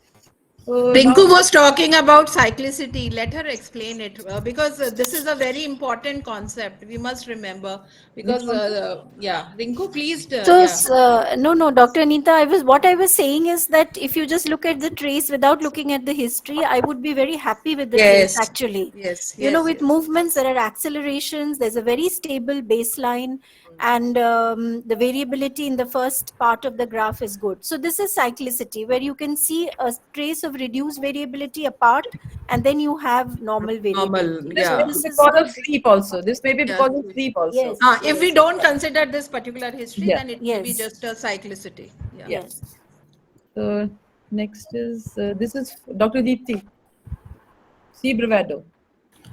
S1: So
S5: Rinku
S1: now-
S5: was talking about cyclicity. Let her explain it because this is a very important concept. We must remember because Rinku, please.
S4: No, Dr. Anita, what I was saying is that if you just look at the trace without looking at the history, I would be very happy with the trace actually.
S5: Yes.
S4: With movements, there are accelerations, there's a very stable baseline, and the variability in the first part of the graph is good. So this is cyclicity, where you can see a trace of reduced variability apart, and then you have normal variability.
S1: This
S5: yeah.
S1: may
S4: This
S1: be
S4: is
S1: because of
S4: good.
S1: sleep also. This may be because of sleep also.
S4: Yes.
S5: If we don't consider this particular history,
S1: Yeah.
S5: then it will be
S4: Yes.
S5: just a cyclicity. Yeah.
S4: Yes.
S1: So next is this is Dr. Deepthi. C. Bravado.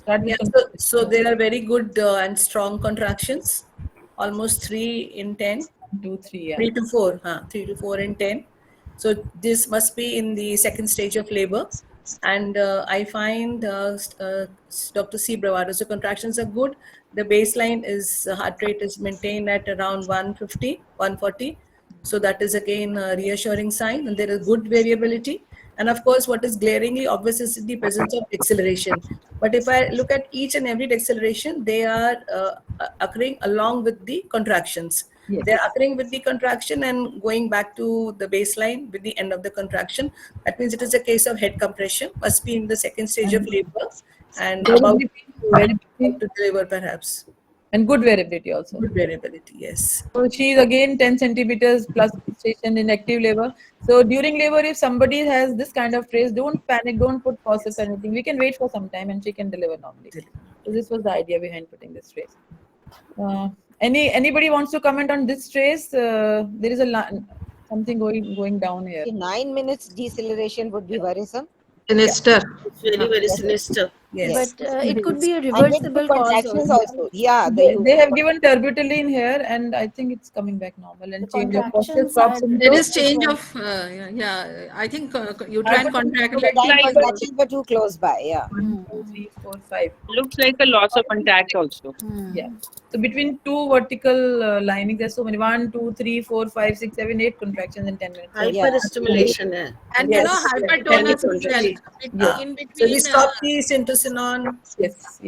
S1: Start with
S10: Yeah, so there are very good and strong contractions, almost 3 in 10.
S1: 2, 3, yeah.
S10: 3 to 4, 3 to 4 in 10. So this must be in the second stage of labor. And I find Dr. C. Bravado, so contractions are good. The baseline is heart rate is maintained at around 150, 140. So that is again a reassuring sign, and there is good variability. And of course, what is glaringly obvious is the presence of acceleration. But if I look at each and every acceleration, they are occurring along with the contractions.
S1: Yes.
S10: They're occurring with the contraction and going back to the baseline with the end of the contraction. That means it is a case of head compression, must be in the second stage of labor and about to deliver perhaps.
S1: And good variability also.
S10: Good variability, yes.
S1: So she is again 10 centimeters plus station in active labor. So during labor, if somebody has this kind of trace, don't panic, don't put forceps or anything. We can wait for some time and she can deliver normally. So this was the idea behind putting this trace. Anybody wants to comment on this trace? There is something going down here.
S3: 9 minutes deceleration would be worrisome.
S5: Sinister.
S2: It's very, very sinister.
S10: Yes.
S4: But it could be a
S3: And then
S4: reversible cause
S3: contractions
S4: also.
S3: also. Yeah,
S1: They have given terbutaline here, and I think it's coming back normal. And
S4: The
S1: change of posture,
S4: contractions
S1: stops
S4: are-
S1: and
S5: There
S1: goes.
S5: is change of, I think uterine contractility.
S3: contractions were too close by. Yeah.
S1: 1, 2, 3, 4, 5.
S9: Looks like a loss of contact also.
S1: Yeah. So between two vertical linings, there's so many 1, 2, 3, 4, 5, 6, 7, 8 contractions in 10 minutes. So
S2: Hyperstimulation.
S5: And
S10: Yes.
S5: hypertonus as well.
S1: Yeah.
S5: In
S10: So we
S5: between,
S10: stop the syntocinon.
S1: Yes.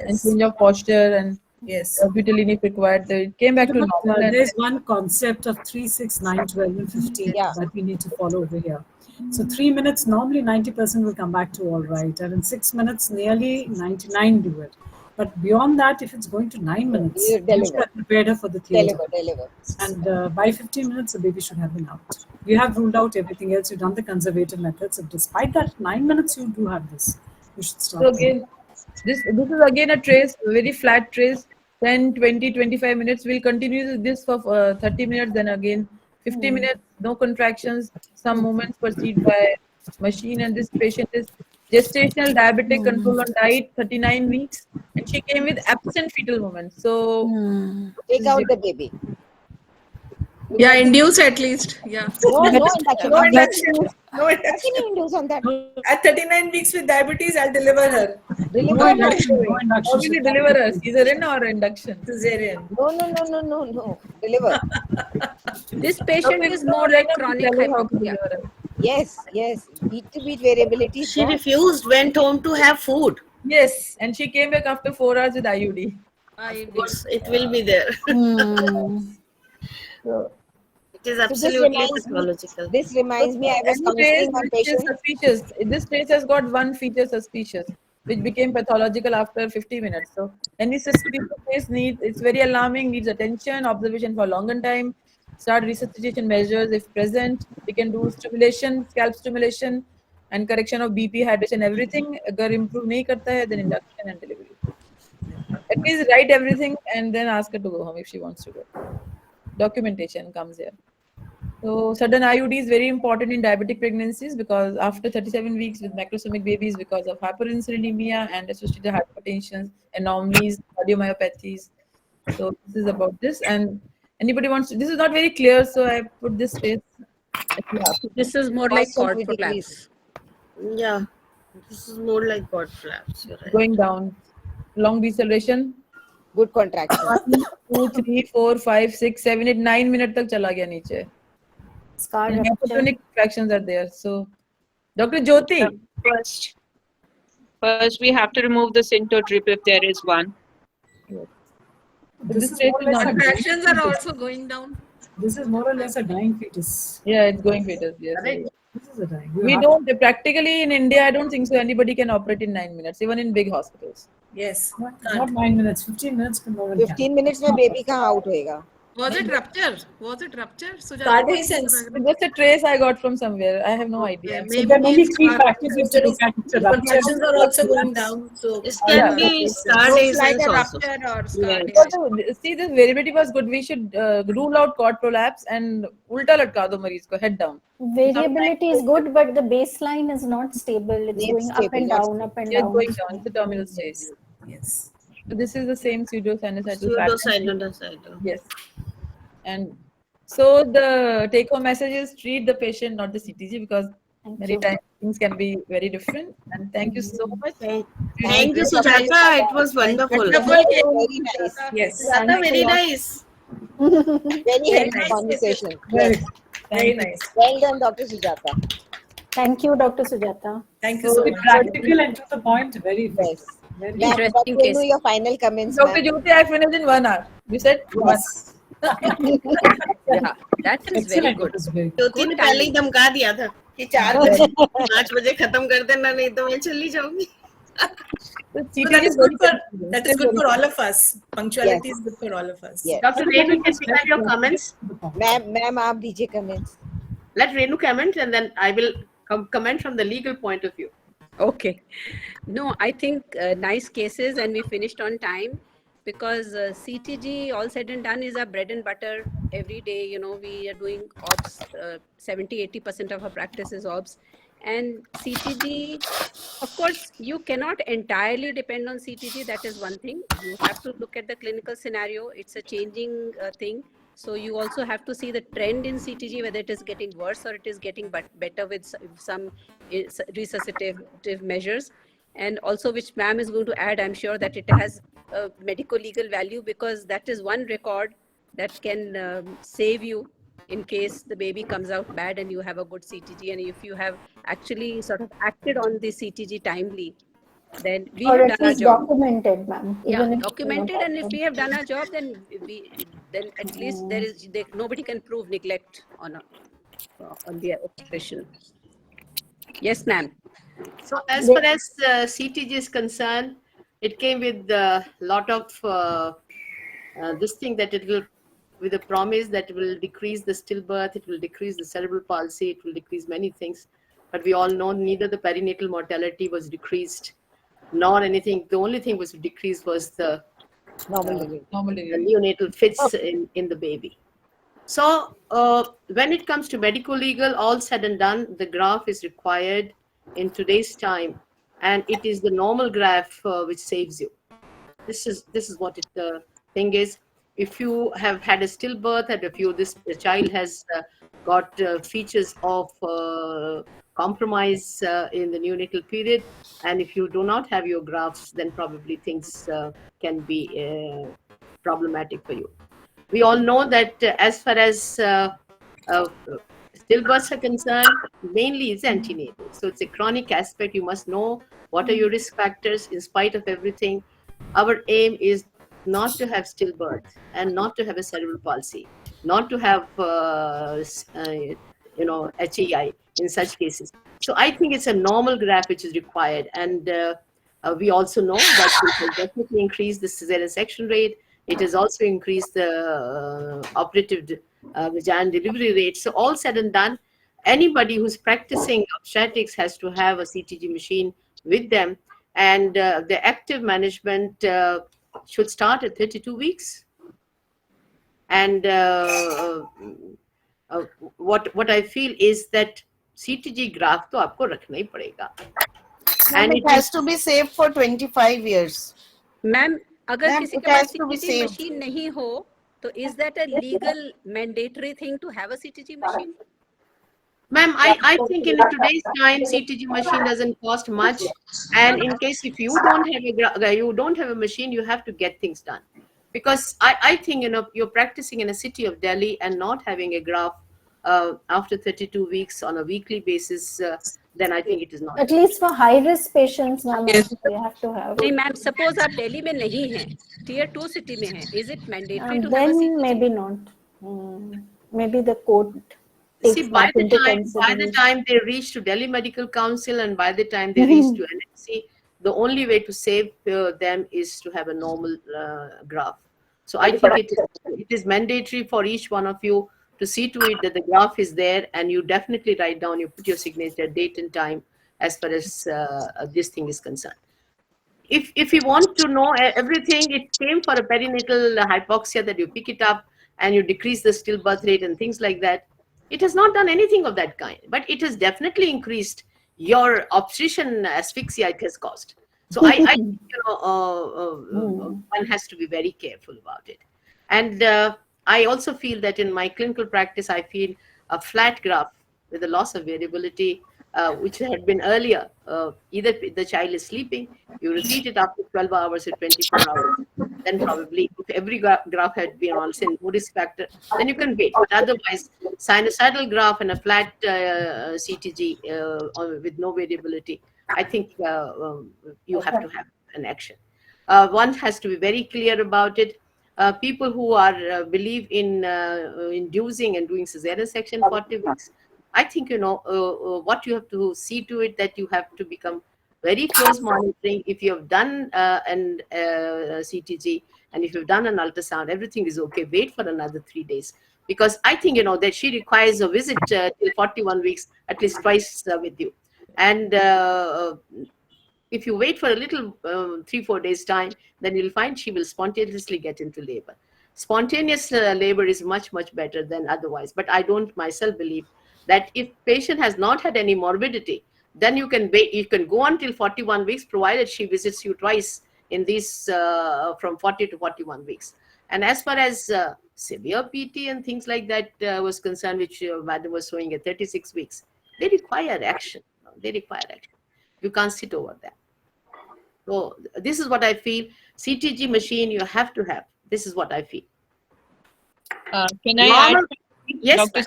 S1: And change of posture and
S10: Yes.
S1: terbutaline if required. It came back to normal. and-
S6: There's one concept of 3, 6, 9, 12, and 15
S3: Yeah.
S6: that we need to follow over here. So 3 minutes, normally 90% will come back to all right. And in 6 minutes, nearly 99 do it. But beyond that, if it's going to 9 minutes,
S3: You
S6: you
S3: deliver.
S6: should have prepared her for the theater.
S3: Deliver.
S6: And by 15 minutes, the baby should have been out. You have ruled out everything else. You've done the conservative methods. So despite that, 9 minutes, you do have this. You should start.
S1: So again, this is again a trace, a very flat trace. 10, 20, 25 minutes. We'll continue this for 30 minutes. Then again, 50 minutes, no contractions. Some movements perceived by machine. And this patient is gestational diabetic control on diet, 39 weeks. And she came with absent fetal movements. So
S3: Take out the baby.
S5: yeah, induce at least. Yeah.
S3: No induction.
S10: No induction. No
S3: How
S10: induction.
S3: can you induce on that?
S10: At 39 weeks with diabetes, I'll deliver her.
S3: Deliver
S6: No
S3: her.
S6: induction. No induction.
S1: how will you deliver her? Cesarean or induction?
S10: Cesarean.
S3: No. Deliver.
S7: This patient is more like chronic hypoxia.
S3: Yes. Beat to beat variability. is
S2: She
S3: gone.
S2: refused, went home to have food.
S1: Yes. And she came back after 4 hours with IUD.
S2: Of course, it will be there.
S1: So,
S2: It is
S3: this
S2: absolutely
S3: reminds me-
S2: pathological.
S3: This reminds me, I was
S1: and trace
S3: counseling one
S1: which is
S3: patient.
S1: suspicious. This trace has got one feature suspicious, which became pathological after 50 minutes. So any suspicious case it's very alarming, needs attention, observation for longer time, start resuscitation measures if present. We can do stimulation, scalp stimulation, and correction of BP, hydration, everything. अगर improve नहीं करता है, then induction and delivery. At least write everything and then ask her to go home if she wants to go. Documentation comes here. So sudden IUD is very important in diabetic pregnancies because after 37 weeks with macrosomic babies because of hyperinsulinemia and associated hypertension, anomalies, cardiomyopathies. So this is about this. And anybody wants to, this is not very clear, so I put this space.
S7: This is more like
S3: Also
S7: cord
S3: with
S7: prolapse.
S2: Yeah, this is more like cord flaps. You're right.
S1: Going down. Long deceleration.
S3: Good contraction.
S1: 1, 2, 3, 4, 5, 6, 7, 8, 9 minutes तक चला गया नीचे.
S4: Scar
S1: And
S4: rupture.
S1: hypertonic contractions are there. So, Dr. Jyoti,
S9: First, we have to remove the synto drip if there is one.
S6: This is
S1: trace
S6: more or
S1: is
S6: less
S1: not-
S6: a dying
S5: Contractions are
S6: fetus.
S5: also going down.
S6: This is more or less a dying fetus.
S1: yeah, it's going fetus. Yes.
S6: This is a dying.
S1: We don't practically in India. I don't think so. Anybody can operate in 9 minutes, even in big hospitals.
S10: Yes.
S6: Not 9 minutes, 15 minutes can no one
S3: 15 minutes में baby कहाँ out होएगा?
S5: Was it rupture? Was it rupture?
S10: Can't make sense.
S1: Just a trace I got from somewhere. I have no idea.
S6: So there are only 3 factors you have to look at. It's a rupture.
S10: Contractions are also going down. So
S2: This can be scar
S5: Looks like
S2: lesions
S5: a
S2: also.
S5: rupture or scar
S3: Yes.
S5: tissue.
S1: See, this variability was good. We should rule out cord prolapse and ulta latka do mareez ko, head down.
S4: Variability is good, but the baseline is not stable. It's
S3: It's
S4: going up
S3: stable,
S4: and
S3: not
S4: down, up and
S1: It's
S4: down.
S1: going down. It's the terminal stage.
S10: yes.
S1: So this is the same pseudosinusitis pattern.
S2: Pseudosinusitis.
S1: Yes. And so the take-home message is treat the patient, not the CTG, because
S4: Thank
S1: many
S4: you.
S1: times things can be very different. And thank you so much.
S2: Thank you, Sujata. It was wonderful.
S5: Wonderful case.
S3: Very nice.
S10: Yes.
S2: Sujata, very nice.
S3: Very helpful
S10: nice.
S3: conversation.
S6: Very
S3: Yes.
S10: Very nice.
S3: Well done, Dr. Sujata.
S4: Thank you, Dr. Sujata.
S10: Thank you
S6: So
S10: so
S6: very
S10: much.
S6: practical and to the point, very
S3: Yes.
S6: effective. Very
S3: Ma'am,
S11: Interesting
S3: Dr.
S11: case.
S3: Renu, your final comments,
S1: Dr.
S3: ma'am.
S1: Jyoti, I finished in 1 hour. You said
S6: Yes.
S11: Yeah, that is very
S6: Excellent.
S11: good.
S6: It was very good.
S2: ज्योति ने पहले ही धमका दिया था कि 4 बजे 5 बजे खत्म कर देना, नहीं तो मैं चली जाऊंगी.
S1: the
S10: So that is good for that is good for
S1: all.
S10: all of us. Punctuality
S3: Yes.
S10: is good for all of us.
S3: Yes.
S2: Dr. Renu can pick up your comments.
S3: Ma'am, आप दीजिए comments.
S2: Let Renu comment and then I will comment from the legal point of view.
S11: Okay. No, I think nice cases, and we finished on time because CTG, all said and done, is our bread and butter every day. You know, we are doing OBS, 70-80% of our practice is OBS. And CTG, of course, you cannot entirely depend on CTG. That is one thing. You have to look at the clinical scenario. It's a changing thing. So you also have to see the trend in CTG, whether it is getting worse or it is getting better with some resuscitative measures. And also, which ma'am is going to add, I'm sure that it has a medico-legal value, because that is one record that can save you in case the baby comes out bad and you have a good CTG. And if you have actually sort of acted on the CTG timely, then we
S4: Or
S11: have
S4: at
S11: done our
S4: least
S11: job.
S4: documented, ma'am.
S11: Yeah,
S4: Even if you
S11: documented,
S4: don't
S11: and if
S4: have
S11: we have done our job, then at least nobody can prove neglect on the operation. Yes, ma'am.
S2: So as far as CTG is concerned, it came with a lot of this thing that it will, with a promise that it will decrease the stillbirth, it will decrease the cerebral palsy, it will decrease many things. But we all know neither the perinatal mortality was decreased nor anything. The only thing was decreased was the
S3: Normal
S2: the neonatal fits in the baby. So when it comes to medico-legal, all said and done, the graph is required in today's time, and it is the normal graph which saves you. This is what the thing is. If you have had a stillbirth, and if the child has got features of compromise in the neonatal period, and if you do not have your graphs, then probably things can be problematic for you. We all know that as far as stillbirths are concerned, mainly it's antenatal. So it's a chronic aspect. You must know what are your risk factors. In spite of everything, our aim is not to have stillbirth and not to have a cerebral palsy, not to have HEI in such cases. So I think it's a normal graph which is required, and we also know that it will definitely increase the cesarean section rate. It has also increased the operative vaginal delivery rate. So all said and done, anybody who's practicing obstetrics has to have a CTG machine with them, and the active management should start at 32 weeks. And what I feel is that CTG graph to aapko rakhna hi padega. And it has to be saved for 25 years.
S11: Ma'am, अगर
S2: Ma'am,
S11: किसी
S2: it
S11: के पास
S2: has to be
S11: CTG
S2: saved.
S11: machine नहीं हो, तो is that a legal mandatory thing to have a CTG machine?
S2: Ma'am, I think in today's time, CTG machine doesn't cost much, and in case if you don't have a machine, you have to get things done. Because I think you're practicing in a city of Delhi and not having a graph after 32 weeks on a weekly basis, then I think it is not.
S4: At least for high-risk patients, ma'am, I think they have to have.
S11: नहीं ma'am, suppose आप दिल्ली में नहीं हैं, tier 2 city में हैं, is it mandatory
S4: And
S11: to have a
S4: then
S11: CTG?
S4: maybe not. Maybe the court takes
S2: See, by
S4: that into
S2: the
S4: consideration.
S2: time they reach to Delhi Medical Council and by the time they reach to NMC,
S12: the only way to save them is to have a normal graph. So I think it is mandatory for each one of you to see to it that the graph is there, and you definitely write down, you put your signature, date and time as far as this thing is concerned. If you want to know everything, it came for a perinatal hypoxia that you pick it up and you decrease the stillbirth rate and things like that. It has not done anything of that kind, but it has definitely increased your obstetrician asphyxia it has caused. So I one has to be very careful about it. And I also feel that in my clinical practice, I feel a flat graph with a loss of variability, which had been earlier. Either the child is sleeping, you repeat it after 12 hours or 24 hours, then probably if every graph had been on, say, no risk factor, then you can wait. But otherwise, sinusoidal graph and a flat CTG with no variability, I think you have to have an action. One has to be very clear about it. People who are believe in inducing and doing cesarean section 40 weeks, I think, what you have to see to it, that you have to become very close monitoring. If you have done an CTG and if you've done an ultrasound, everything is okay. Wait for another 3 days, because I think, that she requires a visit till 41 weeks, at least twice with you. And if you wait for a little 3-4 days time, then you'll find she will spontaneously get into labor. Spontaneous labor is much, much better than otherwise. But I don't myself believe that if patient has not had any morbidity, then you can wait. You can go until 41 weeks, provided she visits you twice in these from 40 to 41 weeks. And as far as severe PT and things like that was concerned, which Madam was showing at 36 weeks, they require action. They require action. You can't sit over that. So this is what I feel. CTG machine you have to have. This is what I feel.
S9: Can I add?
S12: Yes.
S9: Dr.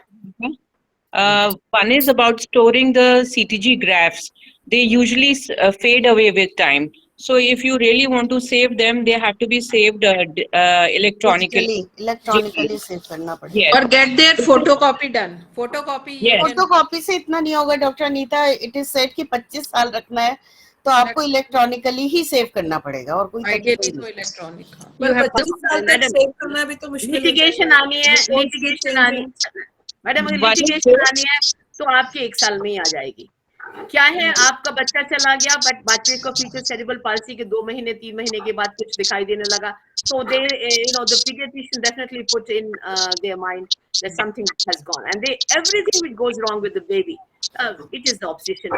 S9: One is about storing the CTG graphs. They usually fade away with time. So if you really want to save them, they have to be saved electronically.
S2: Electronically save करना पड़ेगा.
S9: Yes.
S5: Or get their photocopy done. Photocopy.
S9: Yes.
S2: Photocopy से इतना नहीं होगा doctor Anita. It is set कि 25 साल रखना है, तो आपको इलेक्ट्रॉनिकली ही सेव करना पड़ेगा और कोई
S5: Ideally तो electronic.
S12: लिटिगेशन आनी है, लिटिगेशन आनी है मैडम, लिटिगेशन आनी है तो आपके 1 साल में ही आ जाएगी. क्या है, आपका बच्चा चला गया, बट बच्चे को फीचर सेरेब्रल पाल्सी के 2 महीने 3 महीने के बाद कुछ दिखाई देने लगा, so they the pediatrician definitely put in their mind that something has gone, and everything which goes wrong with the baby, it is the obstetrician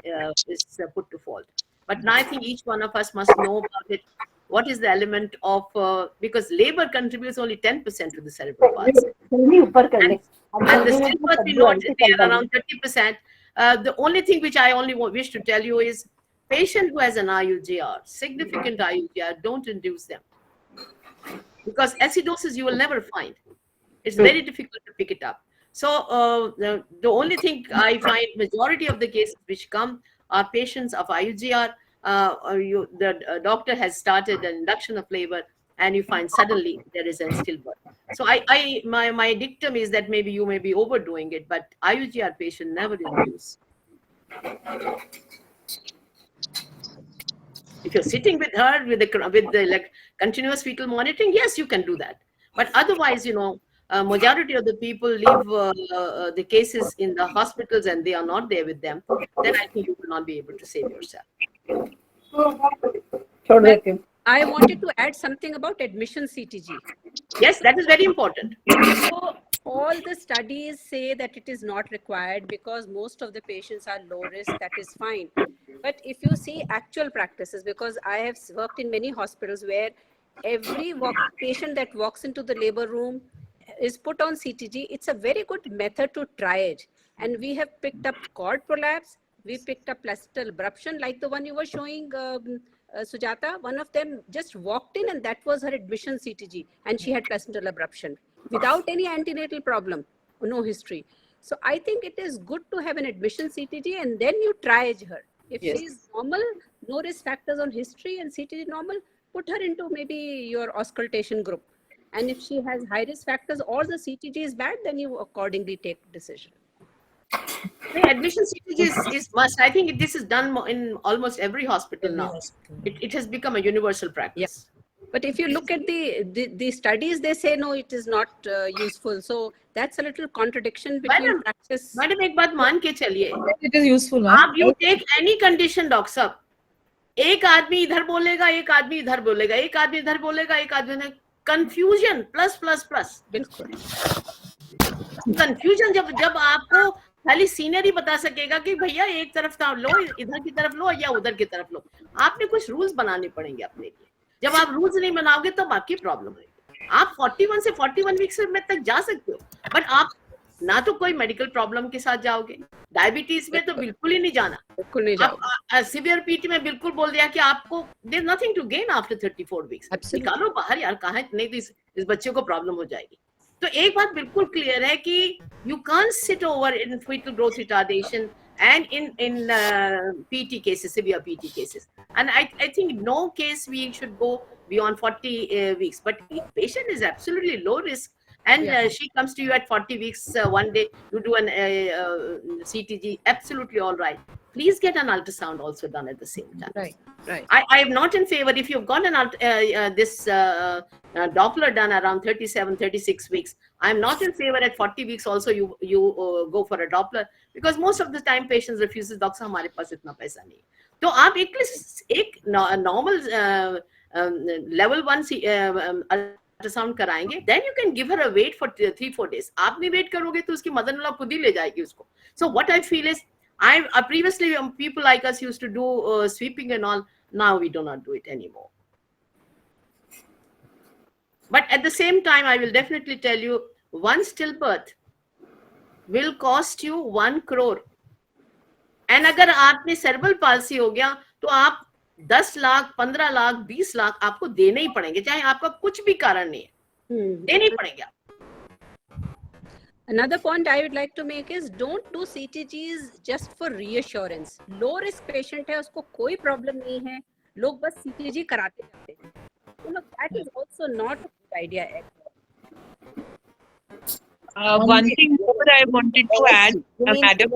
S12: is put to fault. But now I think each one of us must know about it. What is the element of because labor contributes only 10% to the cerebral palsy, and the stillbirth we know they are around 30%. The only thing which I only wish to tell you is, patient who has an IUGR, significant IUGR, don't induce them, because acidosis you will never find. It's very difficult to pick it up. So the only thing I find, majority of the cases which come are patients of IUGR. The doctor has started an induction of labor, and you find suddenly there is a stillbirth. So my dictum is that maybe you may be overdoing it, but IUGR patient never induce. If you're sitting with her with the continuous fetal monitoring, yes, you can do that. But otherwise, majority of the people leave the cases in the hospitals and they are not there with them. Then I think you will not be able to save yourself.
S11: I wanted to add something about admission CTG.
S12: Yes, that is very important.
S11: So all the studies say that it is not required because most of the patients are low risk. That is fine. But if you see actual practices, because I have worked in many hospitals where every patient that walks into the labor room is put on CTG, it's a very good method to triage. And we have picked up cord prolapse, we picked up placental abruption, like the one you were showing, Sujata. One of them just walked in and that was her admission CTG, and she had placental abruption without any antenatal problem, no history. So I think it is good to have an admission CTG and then you triage her. If she is normal, no risk factors on history and CTG normal, put her into maybe your auscultation group. And if she has high risk factors or the CTG is bad, then you accordingly take decision.
S12: Admission CTG is must. I think this is done in almost every hospital now. It has become a universal practice.
S11: But if you look at the studies, they say no, it is not useful. So that's a little contradiction between practice.
S12: Madam, एक बात मान के चलिए.
S1: It is useful.
S12: आप you take any condition, doc साहब. एक आदमी इधर बोलेगा, एक आदमी इधर बोलेगा, एक आदमी इधर बोलेगा, एक आदमी confusion plus.
S11: बिल्कुल.
S12: Confusion जब आपको खाली सीनरी बता सकेगा कि भैया एक तरफ लो, इधर की तरफ लो या उधर की तरफ लो. आपने कुछ रूल्स बनाने पड़ेंगे अपने लिए. जब आप रूल्स नहीं बनाओगे तब आपकी प्रॉब्लम होगी. आप 41 से 41 वीक्स में तक जा सकते हो, बट आप ना तो कोई मेडिकल प्रॉब्लम के साथ जाओगे. डायबिटीज में तो बिल्कुल ही नहीं जाना.
S11: बिल्कुल नहीं जाओगे.
S12: सीवियर पीटी में बिल्कुल बोल दिया कि आपको there nothing to gain after 34 weeks. निकालो बाहर यार, कहाँ नहीं तो इस बच्चे को प्रॉब्लम हो जाएगी. तो एक बात बिल्कुल क्लियर है कि you can't sit over in fetal growth retardation and in PT cases, severe PT cases. And I think no case we should go beyond 40 weeks. But if patient is absolutely low risk and she comes to you at 40 weeks one day, you do an CTG, absolutely all right. Please get an ultrasound also done at the same time.
S11: Right.
S12: I am not in favor. If you've got this Doppler done around 37, 36 weeks, I'm not in favor at 40 weeks also you go for a Doppler, because most of the time patients refuses, doctor हमारे पास इतना पैसा नहीं. तो आप एक normal level 1 ultrasound कराएंगे, then you can give her a wait for 3-4 days. आप नहीं wait करोगे तो उसकी mother-in-law खुद ही ले जाएगी उसको. So what I feel is, previously people like us used to do sweeping and all. Now we do not do it anymore. But at the same time, I will definitely tell you, one stillbirth will cost you 1 crore. And अगर आपने cerebral palsy हो गया, तो आप 10 लाख, 15 लाख, 20 लाख आपको देने ही पड़ेंगे, चाहे आपका कुछ भी कारण नहीं है, देने ही पड़ेंगे.
S11: Another point I would like to make is, don't do CTGs just for reassurance. Low risk patient है, उसको कोई problem नहीं है, लोग बस CTG कराते जाते हैं. So look, that is also not a good idea.
S9: One thing more I wanted to add, Madam.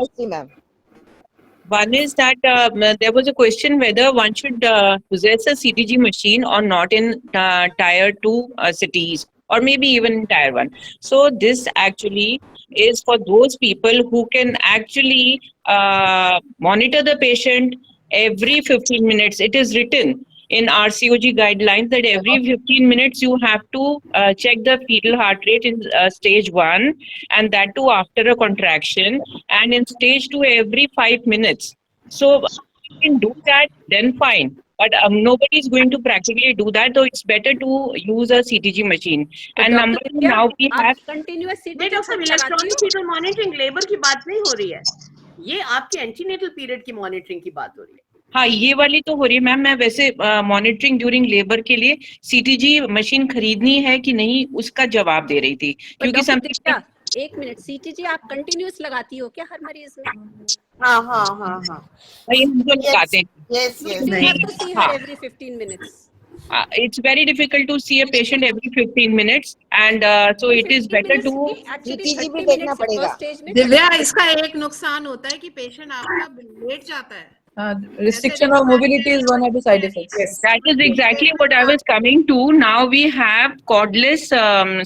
S9: One is that there was a question whether one should possess a CTG machine or not in tier 2 cities, or maybe even in tier 1. So this actually is for those people who can actually monitor the patient every 15 minutes. It is written in RCOG guidelines that every 15 minutes you have to check the fetal heart rate in stage 1, and that too after a contraction, and in stage 2 every 5 minutes. So if you can do that, then fine. But nobody is going to practically do that, so it's better to use a CTG machine. And number 2, now we have
S11: continuous CTG.
S12: Electronic fetal monitoring labour की बात नहीं हो रही है, ये आपके antenatal period की monitoring की बात हो रही है.
S9: हाँ, ये वाली तो हो रही है मैम. मैं वैसे मॉनिटरिंग ड्यूरिंग लेबर के लिए सीटीजी मशीन खरीदनी है कि नहीं उसका जवाब दे रही थी, क्योंकि
S11: एक मिनट, सीटीजी आप कंटिन्यूस लगाती हो क्या हर मरीज में?
S12: हाँ
S9: भाई हम तो लगाते हैं.
S11: Yes. Every 15 minutes.
S9: It's very difficult to see a patient every 15 minutes, and so it is better to
S3: CTG भी देखना पड़ेगा.
S5: दिव्या, इसका एक नुकसान होता है कि पेशेंट आपका लेट जाता है.
S1: Restriction of mobility is one of the side effects.
S9: Yes, that is exactly what I was coming to. Now we have cordless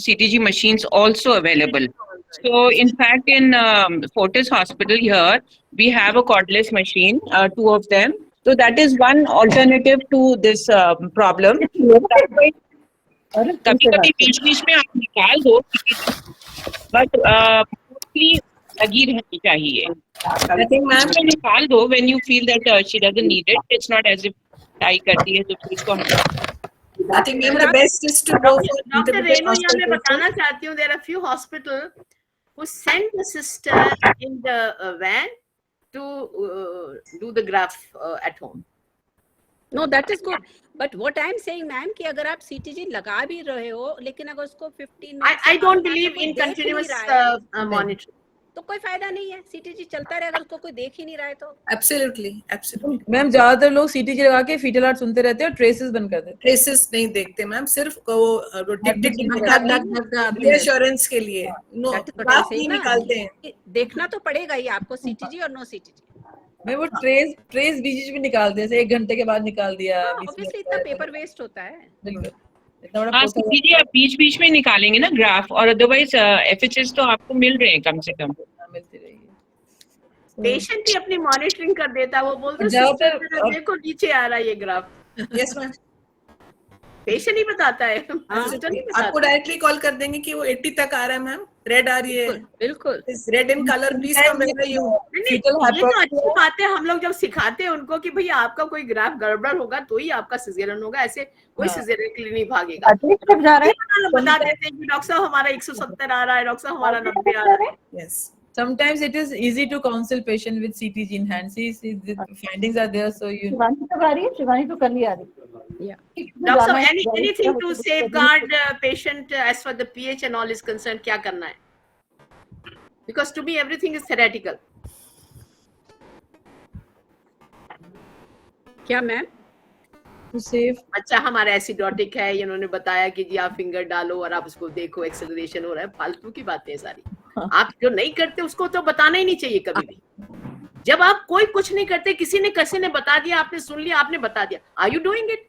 S9: CTG machines also available. So in fact, in Fortis Hospital here, we have a cordless machine, 2 of them. So that is one alternative to this problem. कभी-कभी बीच-बीच में आप निकाल दो, but mostly लगी रहनी चाहिए. I think ma'am निकाल दो when you feel that she doesn't need it. It's not as if tie करती है तो उसको.
S10: I think the best is to go for
S12: Dr. Renu, मैं बताना चाहती हूँ, there are a few hospitals who send the sister in the van to do the graph at home.
S11: No, that is good. But what I am saying, ma'am, कि अगर आप CTG लगा भी रहे हो, लेकिन अगर उसको 15
S12: I don't believe in continuous monitoring.
S11: तो कोई फायदा नहीं है। सीटीजी चलता रहे, अगर उसको कोई देख ही नहीं रहा है तो।
S10: एब्सोल्युटली
S1: मैम ज्यादातर लोग सीटीजी लगा के फीटल हार्ट सुनते रहते हैं और ट्रेसेस बंद कर देते हैं।
S10: ट्रेसेस नहीं देखते मैम, सिर्फ वो रिएश्योरेंस के लिए no
S11: That is what I'm
S10: graph
S11: saying
S10: नहीं
S11: ना,
S10: निकालते हैं।
S11: कि देखना तो पड़ेगा ही आपको सीटीजी और नो सीटीजी।
S1: मैं वो ट्रेस बीच बीच में निकाल दिया, जैसे 1 घंटे के बाद निकाल दिया।
S11: ऑब्वियसली इतना पेपर वेस्ट होता है।
S1: बिल्कुल, इतना बड़ा
S9: हाँ,
S1: पोथा
S9: सीधे आप बीच बीच में निकालेंगे ना ग्राफ, और अदरवाइज एफएचएस तो आपको मिल रहे हैं कम से कम।
S1: मिलती रहेगी।
S12: पेशेंट ही अपनी मॉनिटरिंग कर देता है, वो बोलते हैं
S1: ज्यादातर
S12: "सिस्टर, देखो नीचे आ रहा है ये ग्राफ।
S10: यस मैम,
S12: पेशेंट ही बताता है, सिस्टर नहीं
S10: आपको
S12: बताता।
S10: डायरेक्टली कॉल कर देंगे कि वो 80 तक आ रहा है मैम, रेड आ रही है,
S11: बिल्कुल
S10: red in colour please come you.
S12: नहीं, ये तो अच्छी बात है। हम लोग जब सिखाते हैं उनको कि भैया आपका कोई ग्राफ गड़बड़ होगा तो ही आपका सिजेरियन होगा, ऐसे कोई सिजेरियन के लिए नहीं भागेगा। बता देते हैं कि डॉक्टर साहब हमारा 170 आ रहा है, डॉक्टर साहब हमारा 90 आ रहा है।
S10: Yes,
S1: sometimes it is easy to counsel patient with CTG in hand. See, the findings are there, so you.
S7: Shivani तो कर लिया रही।
S12: डॉक्टर साहब anything to safeguard patient as far the pH and all is concerned, क्या करना है? Because to me everything is theoretical.
S11: क्या ma'am?
S1: To save.
S12: अच्छा हमारा एसिडोटिक है, इन्होंने बताया कि जी आप फिंगर डालो और आप उसको देखो एक्सेलरेशन हो रहा है, फालतू की बातें हैं सारी। आप जो नहीं करते उसको तो बताना ही नहीं चाहिए कभी भी। जब आप कोई कुछ नहीं करते, किसी ने बता दिया, आपने सुन लिया, आपने बता दिया, are you doing it?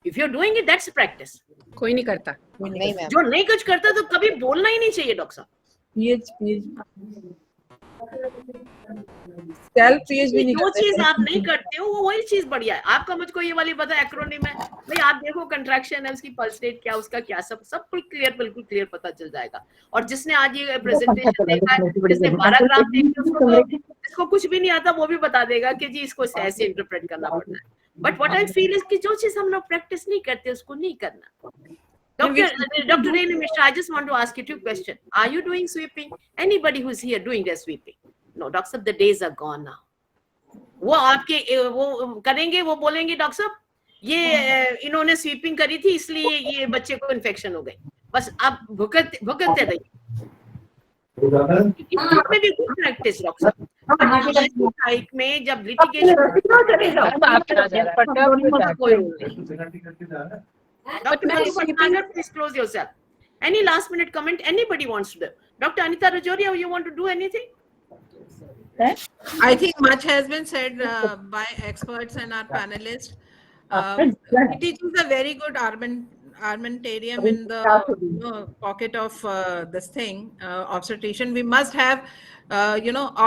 S12: If you are doing it that's practice.
S11: कोई नहीं करता।
S3: नहीं मैम,
S12: जो नहीं कुछ करता तो कभी बोलना ही नहीं चाहिए डॉक्टर साहब।
S1: Scalp pH भी नहीं
S12: जो
S1: करते।
S12: चीज आप नहीं करते हो वो वही चीज बढ़िया है। आपका मुझको ये वाली पता एक्रोनिम है भाई, आप देखो कंट्रैक्शन है, उसकी पल्स रेट क्या, उसका क्या, सब कुछ क्लियर, बिल्कुल क्लियर पता चल जाएगा। और जिसने आज ये प्रेजेंटेशन देखा है, जिसने 12 ग्राफ देखे उसको तो इसको कुछ भी नहीं आता, वो भी बता देगा कि जी इसको ऐसे इंटरप्रेट करना पड़ता है। But what I feel is कि जो चीज हम लोग प्रैक्टिस नहीं करते उसको नहीं करना। Dr. Renu Mishra, I just want to ask you 2 questions. Are you doing sweeping? Anybody who's here doing their sweeping? No, Dr. Sahab, the days are gone now. वो आपके वो करेंगे, वो बोलेंगे डॉक्टर साहब ये इन्होंने स्वीपिंग करी थी इसलिए ये बच्चे को इन्फेक्शन हो गई, बस आप भुगतते रहिए। इसमें भी कुछ प्रैक्टिस डॉक्टर साहब में जब litigation please close yourself. Any last minute comment anybody wants to do? Dr. Anita Rajoria, you want to do anything?
S5: I think much has been said by experts and our panelists. It is a very good armamentarium in the pocket of this thing, obstetrician. We must have,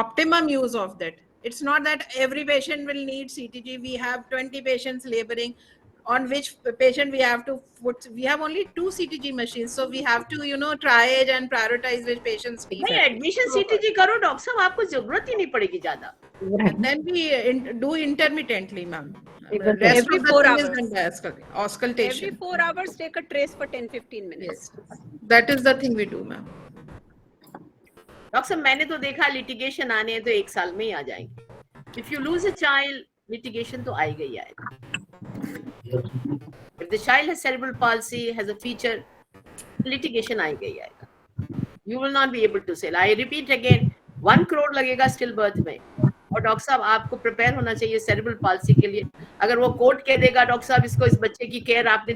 S5: optimum use of that. It's not that every patient will need CTG. We have 20 patients laboring. On which patient we have to put, we have only 2 CTG machines, so we have to triage and prioritize which patients need.
S12: नहीं, admission CTG करो doctor साहब, आपको जरूरत ही नहीं पड़ेगी ज्यादा।
S5: And then we do intermittently, ma'am.
S11: Every 4 hours.
S5: Auscultation.
S11: Every 4 hours, take a trace for 10-15 minutes.
S5: Yes. That is the thing we do, ma'am.
S12: Doctor साहब मैंने तो देखा लिटिगेशन आने हैं तो 1 साल में ही आ जाएंगे। If you lose a child, litigation तो आएगा ही आएगा। If the child has cerebral palsy, has a feature, litigation आएगा ही आएगा। You will not be able to sell. I repeat again, 1 crore लगेगा still birth में। और डॉक्टर साहब आपको प्रिपेयर होना चाहिए सेरेब्रल पाल्सी के लिए। अगर वो कोर्ट कह देगा डॉक्टर साहब इसको, इस बच्चे की केयर आपने